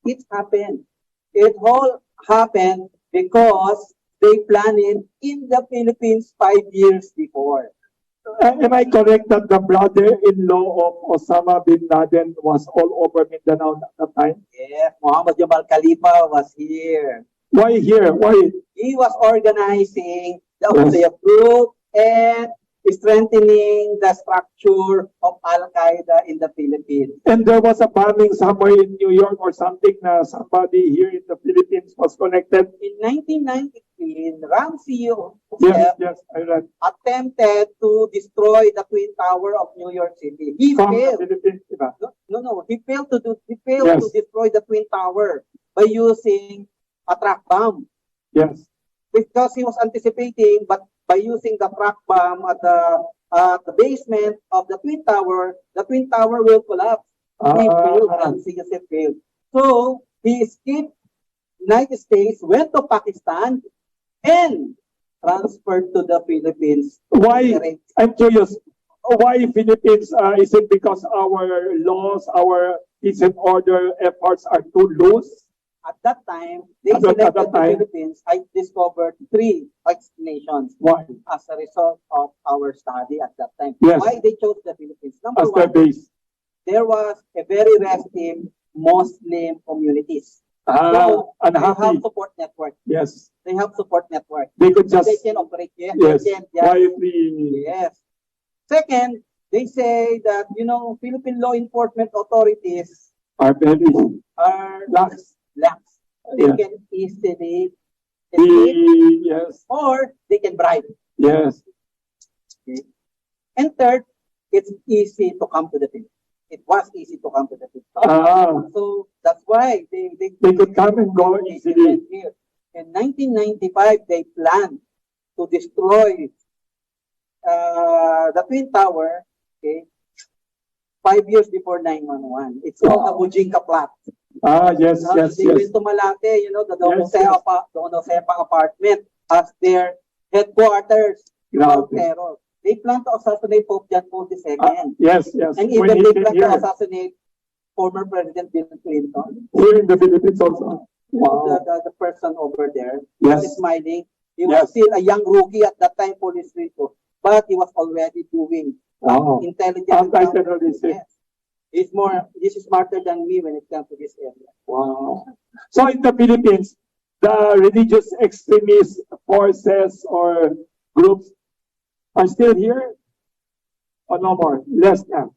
it happened. It all happened because they planned it in the Philippines 5 years before. Am I correct that the brother-in-law of Osama bin Laden was all over Mindanao at that time? Yes, Muhammad Jamal Khalifa was here. Why here? Why? He was organizing the ROCEL group and strengthening the structure of Al-Qaeda in the Philippines. And there was a bombing somewhere in New York or something na somebody here in the Philippines was connected. In 1993, Ramsey Yes, I read. attempted to destroy the Twin Tower of New York City. He From failed. the Philippines, diba? No. He failed to destroy the Twin Tower by using a track bomb. Yes. Because he was anticipating, but by using the track bomb at the basement of the Twin Tower will collapse. He failed. Ramsey failed. So he escaped United States, went to Pakistan, and transferred to the Philippines. Why? I'm curious. Why Philippines? Is it because our laws, our peace and order efforts are too loose? At that time, they selected the Philippines. I discovered 3 explanations. Why? As a result of our study at that time. Yes. Why they chose the Philippines? Number As one, their base. there was a very restive Muslim communities. So they have support network. Yes. They have support network. They could just. They can operate. Yes. Quietly. Yes. Second, they say that Philippine law enforcement authorities are lax. They can easily yes, or they can bribe. Yes. Okay. And third, it's easy to come to the Philippines. It was easy to come to the Philippines. So that's why they could come and go easily. Here. In 1995, they planned to destroy the Twin Tower. Okay, 5 years before 9/11. It's called the Bujinka plot. Yes. They went to Malate, the Dono Sepa apartment as their headquarters of terror. They planned to assassinate Pope John Paul II. Yes. And even they planned to assassinate former President Bill Clinton. Here in the Philippines also. Wow. The person over there Yes. was smiling. He was still a young rookie at that time, police Rico, but he was already doing intelligence. Anti-terrorism. Yes. He's smarter than me when it comes to this area. Wow. So in the Philippines, the religious extremist forces or groups are still here or no more? Less now?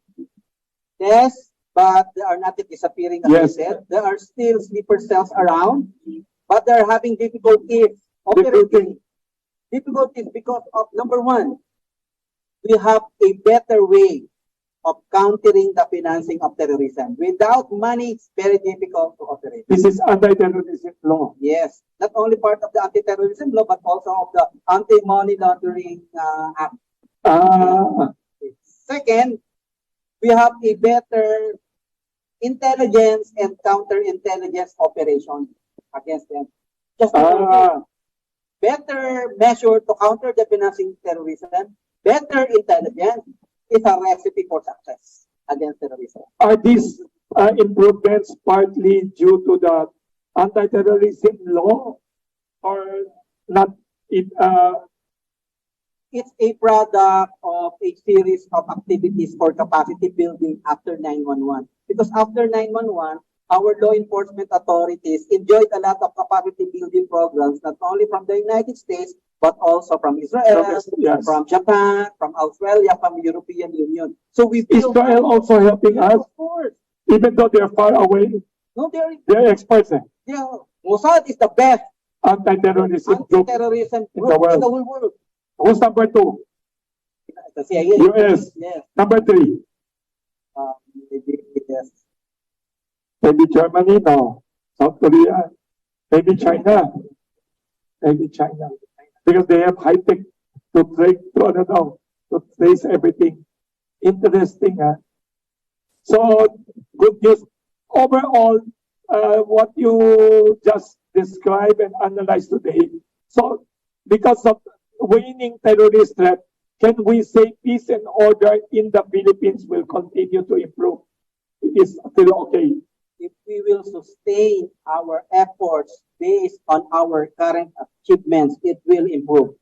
Yes, but they are not disappearing as I said. There are still sleeper cells around, but they're having difficulties operating. Difficulties because of, number one, we have a better way of countering the financing of terrorism. Without money, it's very difficult to operate. This is anti-terrorism law. Yes, not only part of the anti-terrorism law, but also of the Anti-Money Laundering Act. Second, we have a better intelligence and counterintelligence operation against them. Just better measure to counter the financing terrorism, better intelligence, is a recipe for success against terrorism. Are these improvements partly due to the anti-terrorism law or not? It's a product of a series of activities for capacity building after 9/11. Because after 9/11, our law enforcement authorities enjoyed a lot of capacity building programs, not only from the United States, but also from Israel, from Japan, from Australia, from the European Union. So we built Israel also helping us, of course. even though they're far away. No, they're experts. Yeah, Mossad is the best anti-terrorism group in in the whole world. Who's number 2? The CIA. US. Yes. Number 3. Yes. Maybe Germany, no. South Korea. Maybe China. Because they have high tech to trace everything. Interesting, huh? So, good news. Overall, what you just described and analyzed today. So, because of waning terrorist threat, can we say peace and order in the Philippines will continue to improve? It is still okay. If we will sustain our efforts based on our current achievements, it will improve.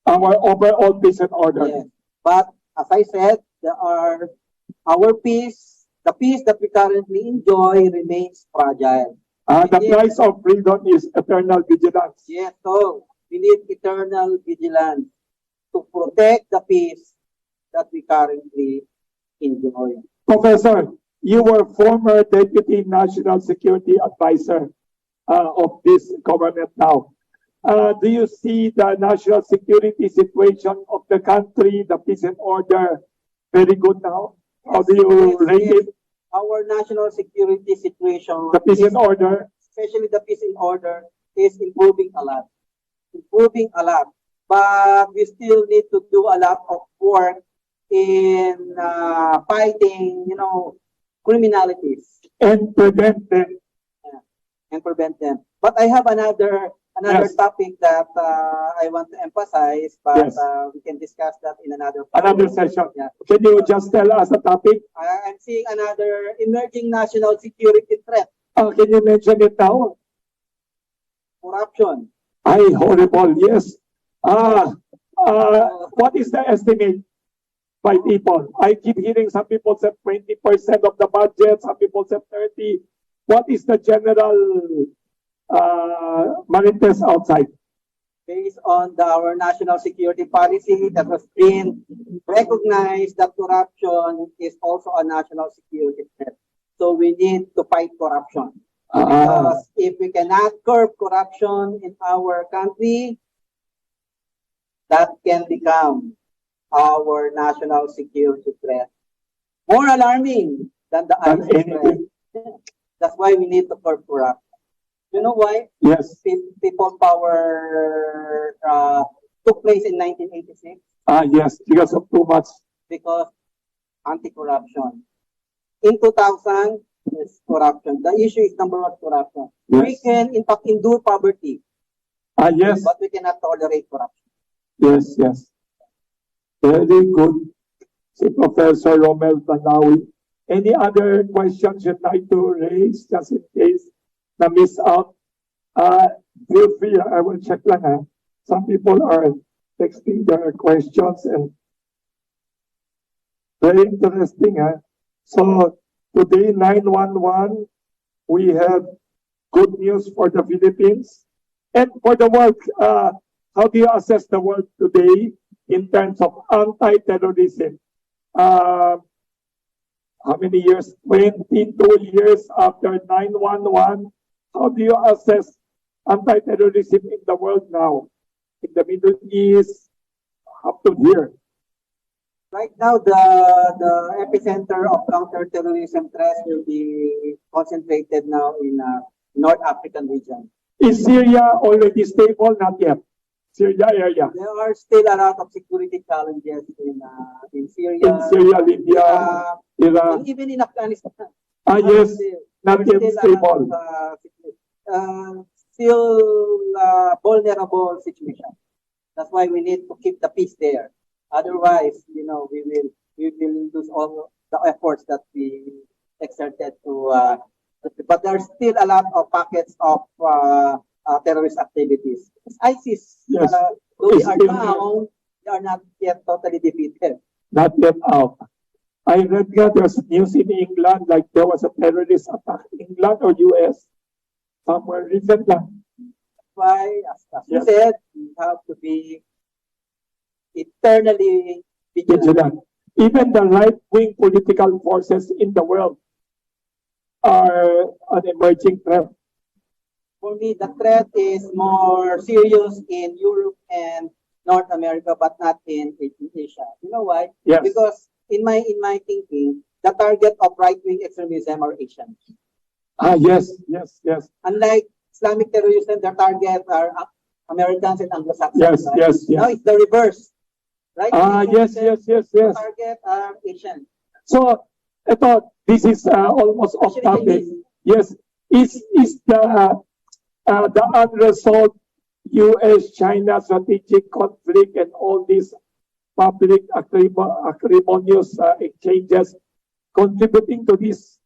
Our overall peace and order. Yes. But as I said, our peace, the peace that we currently enjoy remains fragile. The price of freedom is eternal vigilance. Yes, so we need eternal vigilance to protect the peace that we currently enjoy. Professor, you were former Deputy National Security Advisor of this government now. Do you see the national security situation of the country, the peace and order, very good now? How do you rate it? Our national security situation, The peace and order? especially the peace and order, is improving a lot. Improving a lot. But we still need to do a lot of work in fighting, criminalities. And prevent them. Yeah, and prevent them. But I have another Yes. topic that I want to emphasize, but Yes. we can discuss that in another session. Yeah. Can you just tell us the topic? I'm seeing another emerging national security threat. Can you mention it now? Corruption. Horrible, yes. What is the estimate by people? I keep hearing some people say 20% of the budget, some people say 30%. What is the general Marites outside? Based on our national security policy that has been recognized that corruption is also a national security threat. So we need to fight corruption. Because if we cannot curb corruption in our country, that can become our national security threat. More alarming than the ISIS threat. That's why we need to curb corruption. You know why? Yes. People's Power took place in 1986? Yes, because of too much. Because anti-corruption. In 2000, is corruption. The issue is number one, corruption. Yes. We can, in fact, endure poverty. Yes. But we cannot tolerate corruption. Yes, yes. Very good. Si Professor Romel Tanawi. Any other questions you'd like to raise just in case na miss out? Feel free. I will check lang. Some people are texting their questions and very interesting. So today, 9/11, we have good news for the Philippines and for the world. How do you assess the world today in terms of anti-terrorism? How many years? 22 years after 9/11. How do you assess anti-terrorism in the world now? In the Middle East, up to here. Right now, the epicenter of counter-terrorism threats will be concentrated now in North African region. Is Syria already stable? Not yet. Syria area. There are still a lot of security challenges in Syria. In Syria, Libya, Iraq. And even in Afghanistan. Yes, not yet stable. Still vulnerable situation. That's why we need to keep the peace there. Otherwise, we will lose all the efforts that we exerted to. But there's still a lot of pockets of terrorist activities. ISIS, Yes. though they are down, they are not yet totally defeated. Not yet out. I read that there's news in England, like there was a terrorist attack in England or US somewhere recently. Why, as you Yes. said, we have to be eternally vigilant. Even the right-wing political forces in the world are an emerging threat. For me, the threat is more serious in Europe and North America, but not in Asia. You know why? Yes. Because in my thinking, the target of right-wing extremism are Asians. Yes. Unlike Islamic terrorism, their target are Americans and Anglo-Saxons. Yes, right? yes. Now it's the reverse. Right? Yes. The target are Asian. So, this is almost off topic. Yes, is the unresolved U.S.-China strategic conflict and all these public acrimonious exchanges contributing to this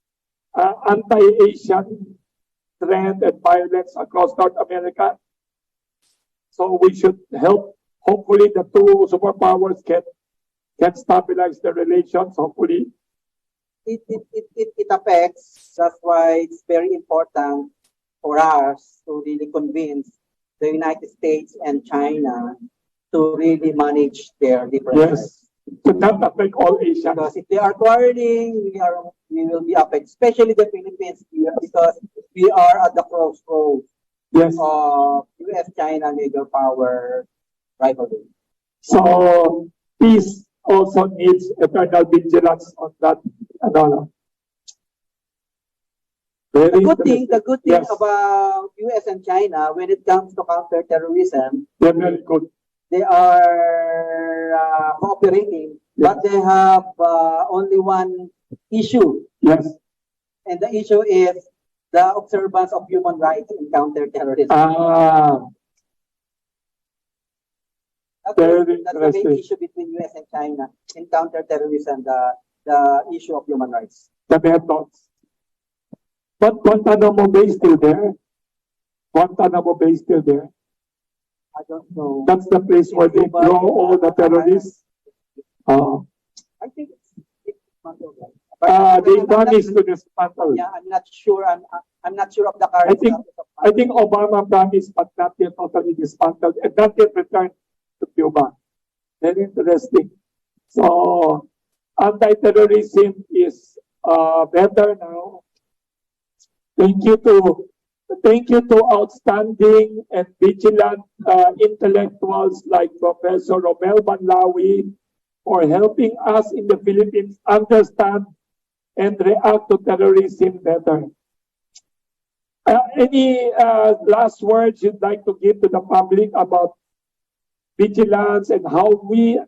anti-Asian trend and violence across North America? So we should help. Hopefully, the two superpowers can can stabilize the relations, hopefully. It affects. That's why it's very important for us to really convince the United States and China to really manage their differences. Yes, to not affect all Asia. Because if they are quarreling, we will be affected, especially the Philippines, because we are at the crossroads of U.S.-China major power rivalry. So peace also needs eternal vigilance on that. The good thing about U.S. and China when it comes to counterterrorism, they're very good. They are cooperating, but they have only one issue. Yes. And the issue is the observance of human rights in counterterrorism. That's the main issue between U.S. and China in counterterrorism, the issue of human rights. The methods. But Guantanamo Bay is still there. Guantanamo Bay is still there. I don't know. That's the place where they draw all the terrorists. I think it's they promised to dismantle. Yeah, I'm not sure. I'm not sure of the current. I think Obama promised, but not yet totally dismantled and not yet returned to Cuba. Very interesting. So anti-terrorism is better now. Thank you to outstanding and vigilant intellectuals like Professor Romel Banlawi for helping us in the Philippines understand and react to terrorism better. Any last words you'd like to give to the public about vigilance and how we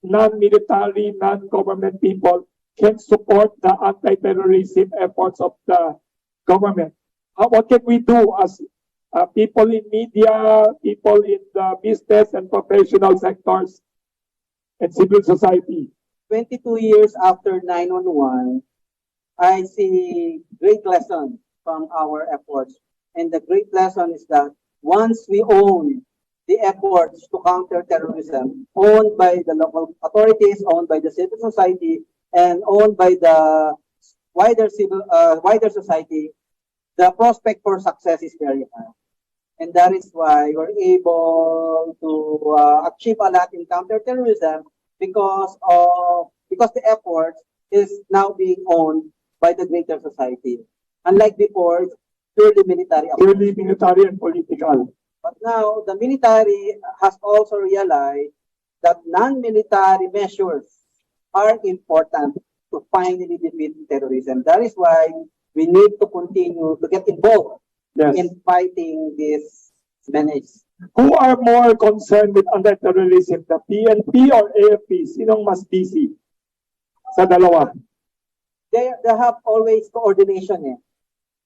non-military, non-government people can support the anti-terrorism efforts of the government? What can we do as people in media, people in the business and professional sectors and civil society? 22 years after 9/11, I see great lesson from our efforts. And the great lesson is that once we own the efforts to counter terrorism, owned by the local authorities, owned by the civil society, and owned by the wider society, the prospect for success is very high. And that is why we're able to achieve a lot in counterterrorism because the effort is now being owned by the greater society. Unlike before, it's purely military. Purely military and political. But now, the military has also realized that non-military measures are important to finally defeat terrorism. That is why we need to continue to get involved in fighting this menace. Who are more concerned with anti-terrorism, the PNP or AFP? Sinong mas busy sa dalawa? They have always coordination.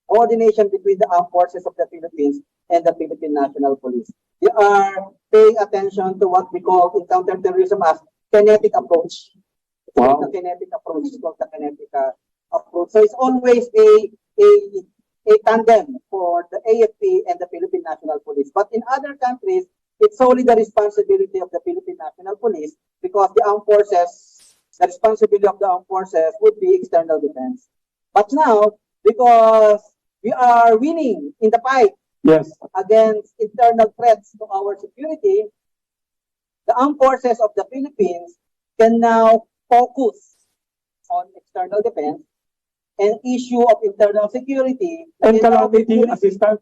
Coordination between the armed forces of the Philippines and the Philippine National Police. They are paying attention to what we call in counterterrorism as kinetic approach. Wow. The kinetic approach is called the kinetic approach. So it's always a tandem for the AFP and the Philippine National Police. But in other countries, it's solely the responsibility of the Philippine National Police because the responsibility of the armed forces would be external defense. But now, because we are winning in the fight against internal threats to our security, the armed forces of the Philippines can now focus on external defense and issue of internal security and calamity assistance.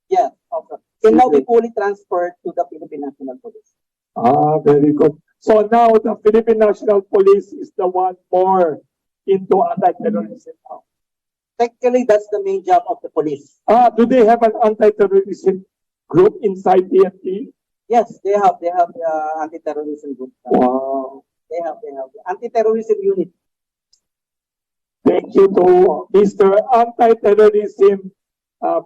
Yes, also can now be fully transferred to the Philippine National Police. Very good. So now the Philippine National Police is the one more into anti-terrorism now. Technically, that's the main job of the police. Do they have an anti-terrorism group inside PNP? Yes, they have the anti-terrorism group. Wow. They have the anti-terrorism unit. Thank you to Mr. Anti-Terrorism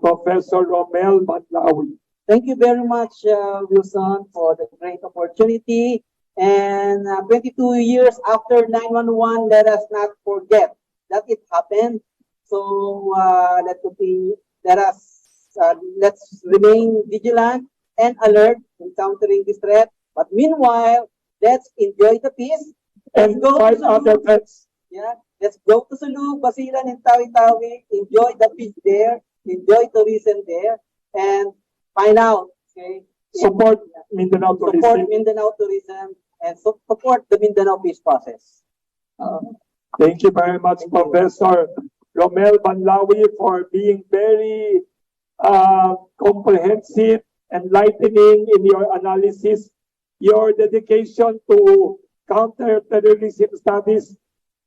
Professor Romel Banlawi. Thank you very much, Wilson, for the great opportunity. And 22 years after 9/11, let us not forget that it happened. So let's remain vigilant and alert in countering this threat. But meanwhile, let's enjoy the peace and go 5 other pets. Yeah, let's go to Sulu, Basilan, and Tawi-Tawi. Enjoy the beach there. Enjoy tourism there, and find out. Okay. Support Mindanao tourism. Support Mindanao tourism and support the Mindanao peace process. Thank you very much, Professor Romel Banlawi, for being very comprehensive, enlightening in your analysis. Your dedication to counter-terrorism studies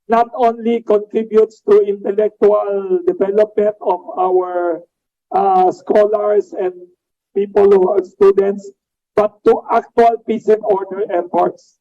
not only contributes to intellectual development of our scholars and people who are students, but to actual peace and order efforts.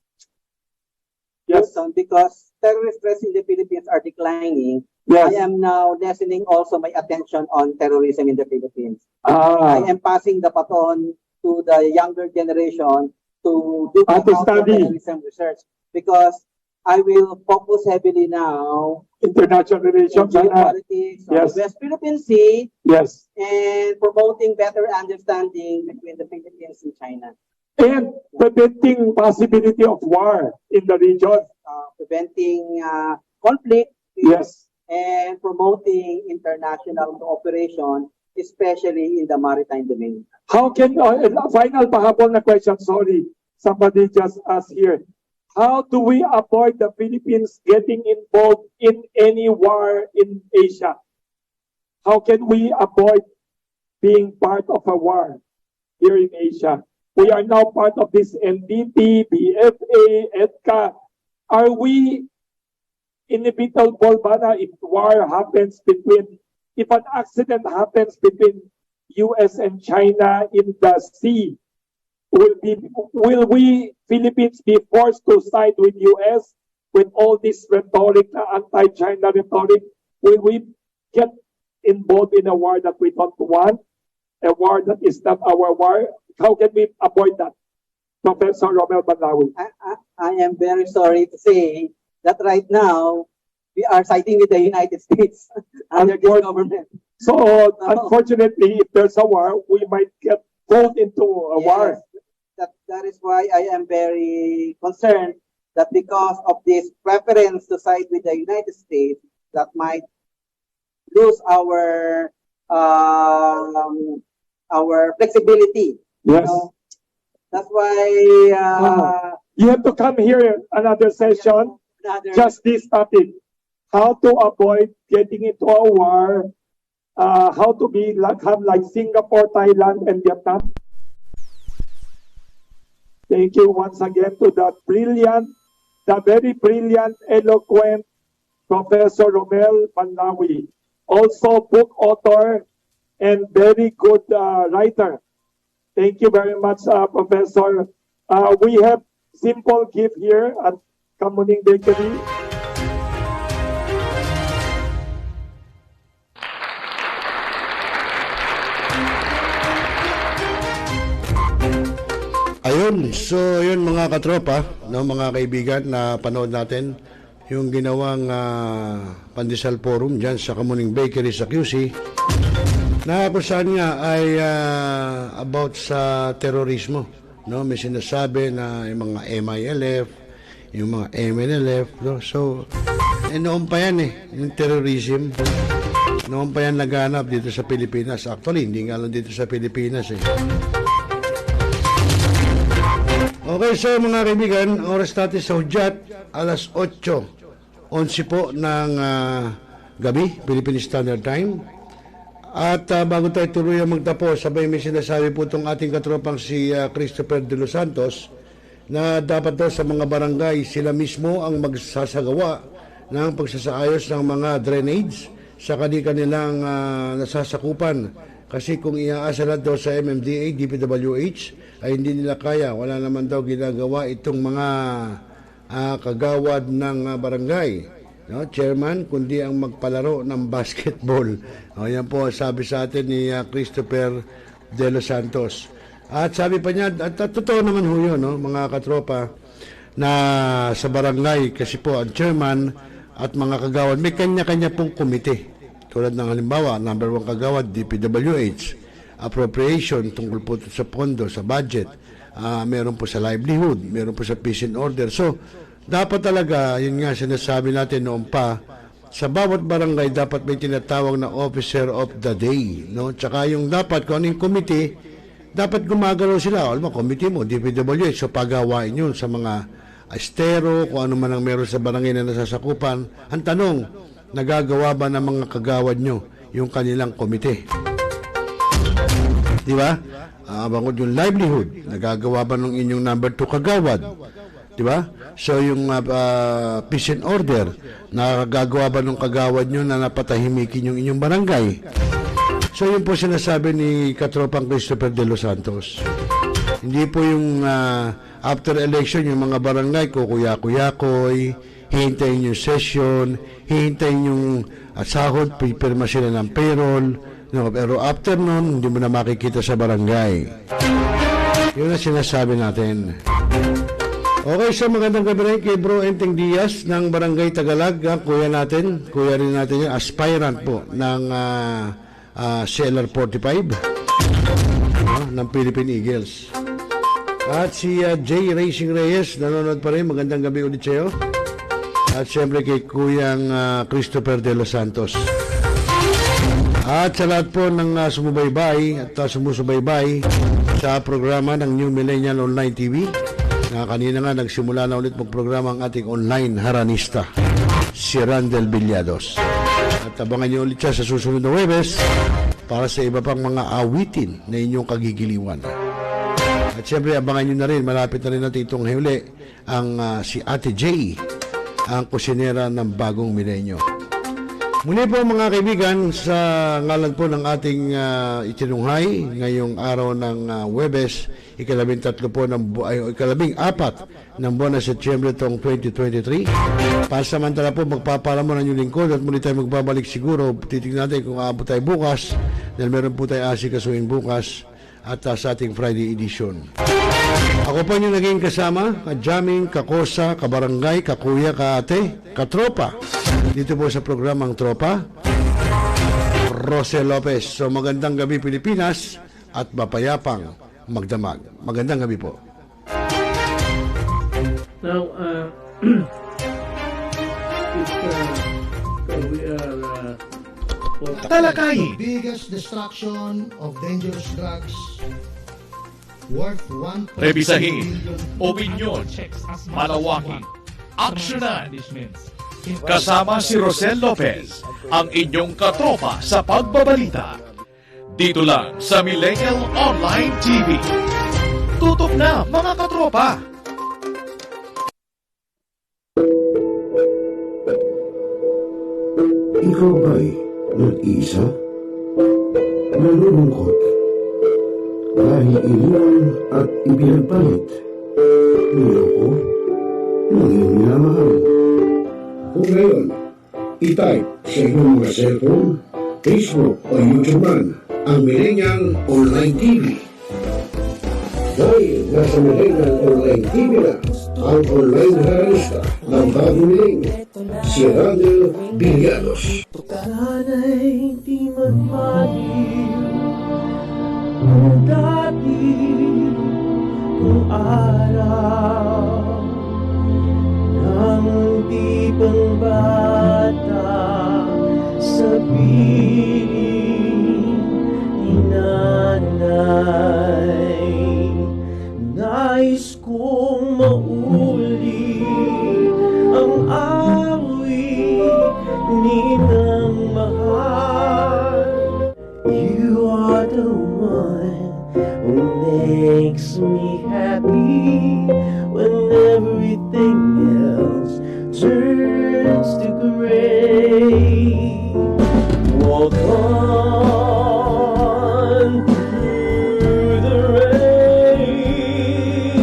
Yes. Because terrorist threats in the Philippines are declining, yes. I am now lessening also my attention on terrorism in the Philippines. I am passing the baton to the younger generation to do terrorism research, because I will focus heavily now international relations, geopolitics, yes. West Philippine Sea, yes, and promoting better understanding between the Philippines and China. And preventing possibility of war in the region. Preventing conflict. Yes. And promoting international cooperation, especially in the maritime domain. How can, final pahabol na question, sorry, somebody just asked here. How do we avoid the Philippines getting involved in any war in Asia? How can we avoid being part of a war here in Asia? We are now part of this NDP, BFA, EDCA. Are we inevitable ba if war happens if an accident happens between US and China in the sea, will we Philippines be forced to side with US with all this rhetoric, anti-China rhetoric? Will we get involved in a war that we don't want? A war that is not our war? How can we avoid that? Professor Romel Banlawi. I am very sorry to say that right now we are siding with the United States under this government. So unfortunately, if there's a war, we might get pulled into a war. That is why I am very concerned that because of this preference to side with the United States, that might lose our flexibility. Yes. That's why you have to come here another session. Just this topic: how to avoid getting into a war. How to become like Singapore, Thailand, and Vietnam. Thank you once again to the very brilliant, eloquent Professor Romel Banlawi, also book author and very good writer. Thank you very much, Professor. We have simple gift here at Kamuning Bakery. Ayun, so yun mga katropa, no, mga kaibigan, na panood natin yung ginawang Pandesal Forum dyan sa Kamuning Bakery sa QC, na kung saan nga ay about sa terorismo, no? May sinasabi na yung mga MILF, yung mga MNLF, no? So noon pa yan yung terrorism, noon pa yan naganap dito sa Pilipinas. Actually, hindi nga lang dito sa Pilipinas Okay, so mga kaibigan, oras natin sa hudyat, alas 8:11 po ng gabi, Philippine Standard Time. At bago tayo tuloy magtapos, sabay may sinasabi po itong ating katropang si Christopher De Los Santos na dapat daw sa mga barangay sila mismo ang magsasagawa ng pagsasaayos ng mga drainage sa kanilang nasasakupan. Kasi kung iaasa lang daw sa MMDA, DPWH, ay hindi nila kaya. Wala naman daw ginagawa itong mga kagawad ng barangay, no, chairman, kundi ang magpalaro ng basketball. Yan po sabi sa atin ni Christopher De Los Santos. At sabi pa niya, at totoo naman ho yun, no, mga katropa, na sa barangay, kasi po ang chairman at mga kagawad, may kanya-kanya pong komite. Tulad ng halimbawa, number 1 kagawad, DPWH, appropriation, tungkol po sa pondo, sa budget, meron po sa livelihood, meron po sa peace and order. So, dapat talaga, yun nga sinasabi natin noon pa, sa bawat barangay dapat may tinatawag na officer of the day, no? Tsaka yung dapat kung anong committee, dapat gumagalaw sila. Alam mo, committee mo, DPWH, so pagawain yun sa mga estero, kung ano man ang meron sa barangay na nasasakupan. Ang tanong, nagagawa ba ng mga kagawad nyo yung kanilang komite? Di ba? Bangod yung livelihood, nagagawa ba ng inyong number 2 kagawad? Di ba? So yung peace and order, nagagawa ba ng kagawad nyo na napatahimikin yung inyong barangay? So yun po sinasabi ni Katropang Christopher de los Santos. Hindi po yung after election, yung mga barangay, kukuya-kuyakoy, hihintayin yung session, hihintayin yung sahod, pipirma sila ng payroll, no? Pero after nun, hindi mo na makikita sa barangay. Yun ang sinasabi natin. Okay, so magandang gabi rin kay Bro Enteng Diaz ng Barangay Tagalag, kuya rin natin yung aspirant po ng Seller 45 ng Philippine Eagles. At si J. Racing Reyes, nanonood pa rin, magandang gabi ulit sa'yo. At siyempre kay Kuyang Christopher de los Santos. At sa lahat po ng sumubaybay at sumusubaybay sa programa ng New Millennial Online TV, na kanina nga nagsimula na ulit magprograma ang ating online haranista, si Randel Villados. At abangan niyo ulit siya sa susunod na Huwebes para sa iba pang mga awitin na inyong kagigiliwan. At siyempre abangan niyo na rin, malapit na rin natin itong huli, ang si Ate J, ang kusinera ng bagong milenyo. Muli po mga kaibigan, sa ngalan po ng ating itinunghay ngayong araw ng Huwebes, ikalabing-4 ng buwan na Setyembre taong 2023. Pasamantala po magpapalamon ang inyong lingkod at muli tayo magbabalik siguro. Titignan natin kung aabot tayo bukas dahil meron po tayo asikasuhin bukas at sa ating Friday edition. Ako po yung naging kasama, ka-jamming, kakosa, kabarangay, kakuya, kaate, katropa. Dito po sa programang Tropa, ROCEL Lopez. So magandang gabi Pilipinas at mapayapang magdamag. Magandang gabi po. Now, we are talakayin. The biggest destruction of dangerous drugs worth 1. Rebisahin, opinyon, malawakin, aksyonan. Kasama si Rosel Lopez, ang inyong katropa sa pagbabalita. Dito lang sa Millennial Online TV. Tutok na mga katropa! Ikaw ba'y nag-iisa? Nalulungkot? Dahil iniwan at ipinagpalit? Niloko? Nanging minamahal? Kung ngayon, i-type sa inyong mga cellphone, Facebook o YouTube man ang Millennial Online TV. Dahil nasa Millennial Online TV na ang online haranista ng bagong milenyo, si Randel Villados. Sana'y di magmaliw ang dati kong araw nang di pang bata sa piling ni nanay. Nais kong mauli ang awit ninang mahal. You are the one who makes me happy when everything else turns to gray. Walk on through the rain.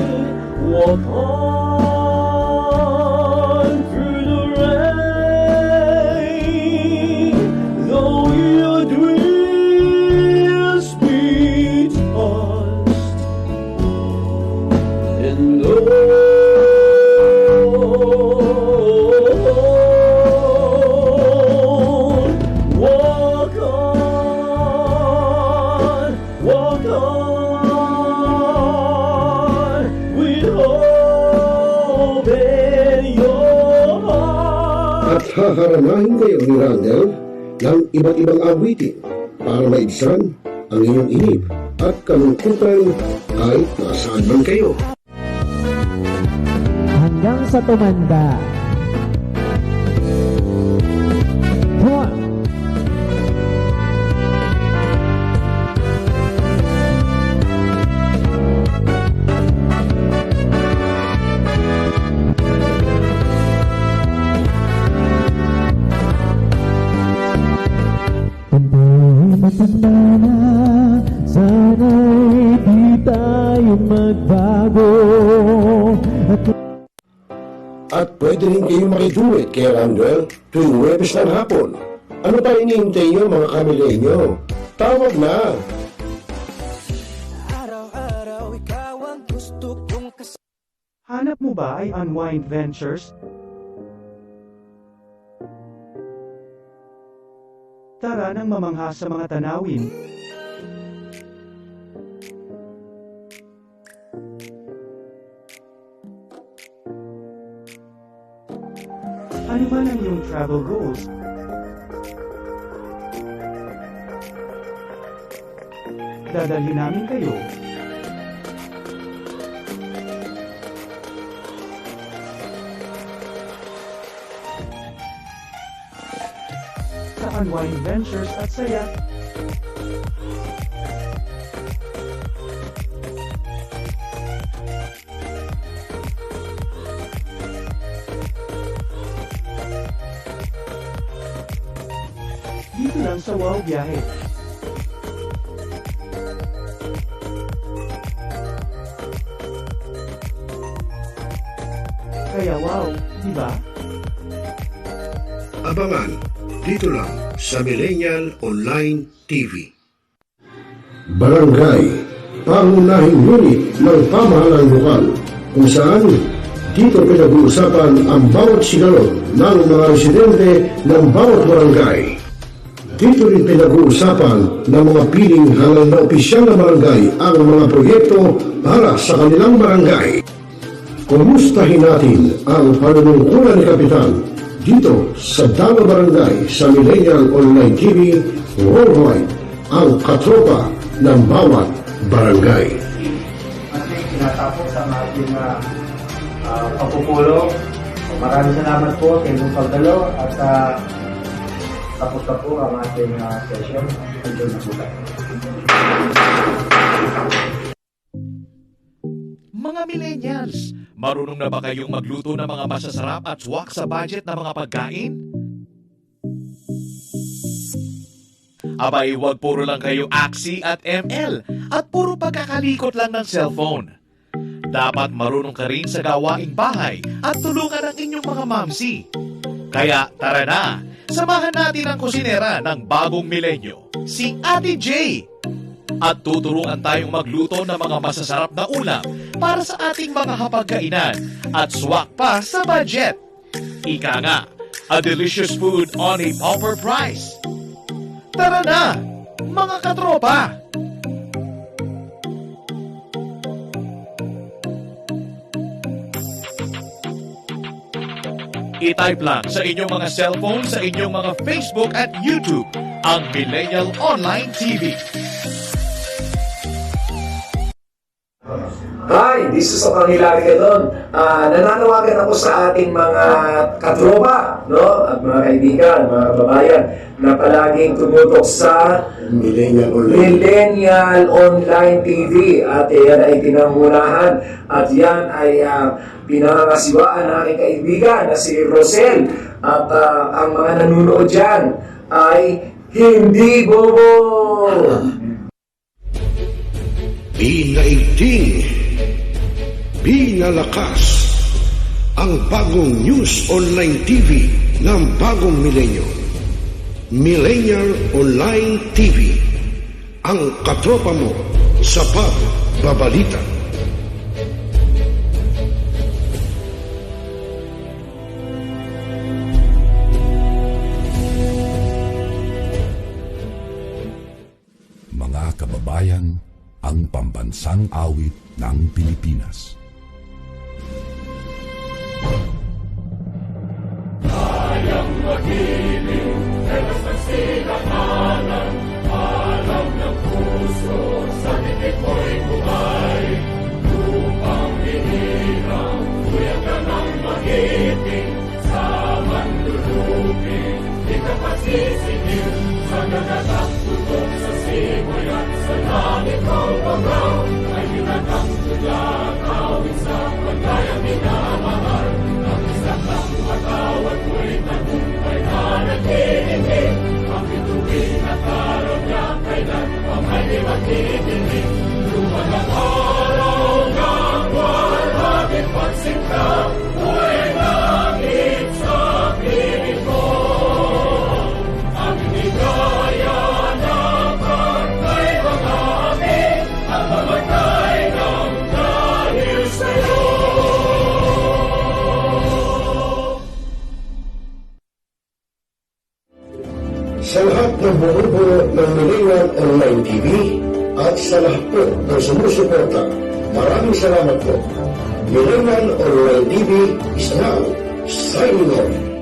Walk on through the rain. Though your dreams be tossed and low. With hope in your Haharanahin kayo ni Randall ng iba't ibang awitin para maibsan ang inyong inip at kalungkutan kahit nasaan man kayo. Hanggang sa tumanda. Come on. Matanda na, sana'y di tayo magbago. At pwede rin kayo makiduet kay Randall tuwing Huwebes ng hapon. Ano pa hinihintay nyo mga kamilenyo? Tawag na! Araw-araw ikaw ang gusto kong Hanap mo ba ay Unwind Ventures? Tara nang mamangha sa mga tanawin. Ano man ang iyong travel goals? Dadalhin namin kayo. Sa Unwind Ventures at saya. Dito lang sa Wow Biyahe. Kaya wow, di ba? Abangan dito lang sa Millennial Online TV. Barangay, pangunahing unit ng pamahalaan lokal kung saan dito pinag-uusapan ang bawat sigalon ng mga residente ng bawat barangay. Dito rin pinag-uusapan ng mga piling halal na opisyal na barangay ang mga proyekto para sa kanilang barangay. Kumustahin natin ang panunungkulan ni Kapitan dito sa Dama Barangay sa Millennial Online TV worldwide, ang katropa ng bawat barangay. Ating tinatapos ang ating pagpupulong. Maraming salamat po sa inyong pagdalo at tapos na po ang ating session. Enjoy na po tayo. Mga millennials, marunong na ba kayong magluto ng mga masasarap at swak sa budget na mga pagkain? Abay, wag puro lang kayo aksi at ML at puro pagkakalikot lang ng cellphone. Dapat marunong ka rin sa gawaing bahay at tulungan ang inyong mga mamsi. Kaya tara na, samahan natin ang kusinera ng bagong milenyo, si Ate J. At tuturuan tayong magluto ng mga masasarap na ulam para sa ating mga hapagkainan at swak pa sa budget. Ika nga, a delicious food on a proper price. Tara na, mga katropa! I-type lang sa inyong mga cellphone, sa inyong mga Facebook at YouTube, ang Millennial Online TV. Hi, this is Hilary Gadon. Nananawagan ako sa ating mga katropa, no? At mga kaibigan, mga kababayan, na palaging tumutok sa Millennial Online TV. At yan ay pinangunahan at yan ay pinangangasiwaan ng aking kaibigan na si ROCEL. At ang mga nanunood dyan ay hindi bobo! Pinaigting, pinalakas ang bagong news online TV ng bagong milenyo. Millennial Online TV, ang katropa mo sa pagbabalita. Mga kababayan, ang pambansang awit ng Pilipinas. Kayang pag-ibig, telas ng silanganan, alam ng puso, sa titik mo'y buhay. Lupang hinirang, tuyag ka ng magiting, sa manlulupin, di ka pasisingil, sa nagatak tutok sa simoy at sa langit mo pagaw, ay ginatang tulad, awit sa pagkayang minamahal, ang isang lang matawad mo'y tagumpay na nagtitindig, ang bituin at araw niya kailan ang may di magtitindig, lumang ang araw ng buwan, habit pagsingka, buhay langit sa piling ko. Ang ligaya na pagkay mga amin, ang mamatay ng dahil sa'yo. Sa lahat ng bumubuo ng Millennial Online TV at sa lahat po ng sumusuporta, maraming salamat po. Millennial Online TV is now signing off.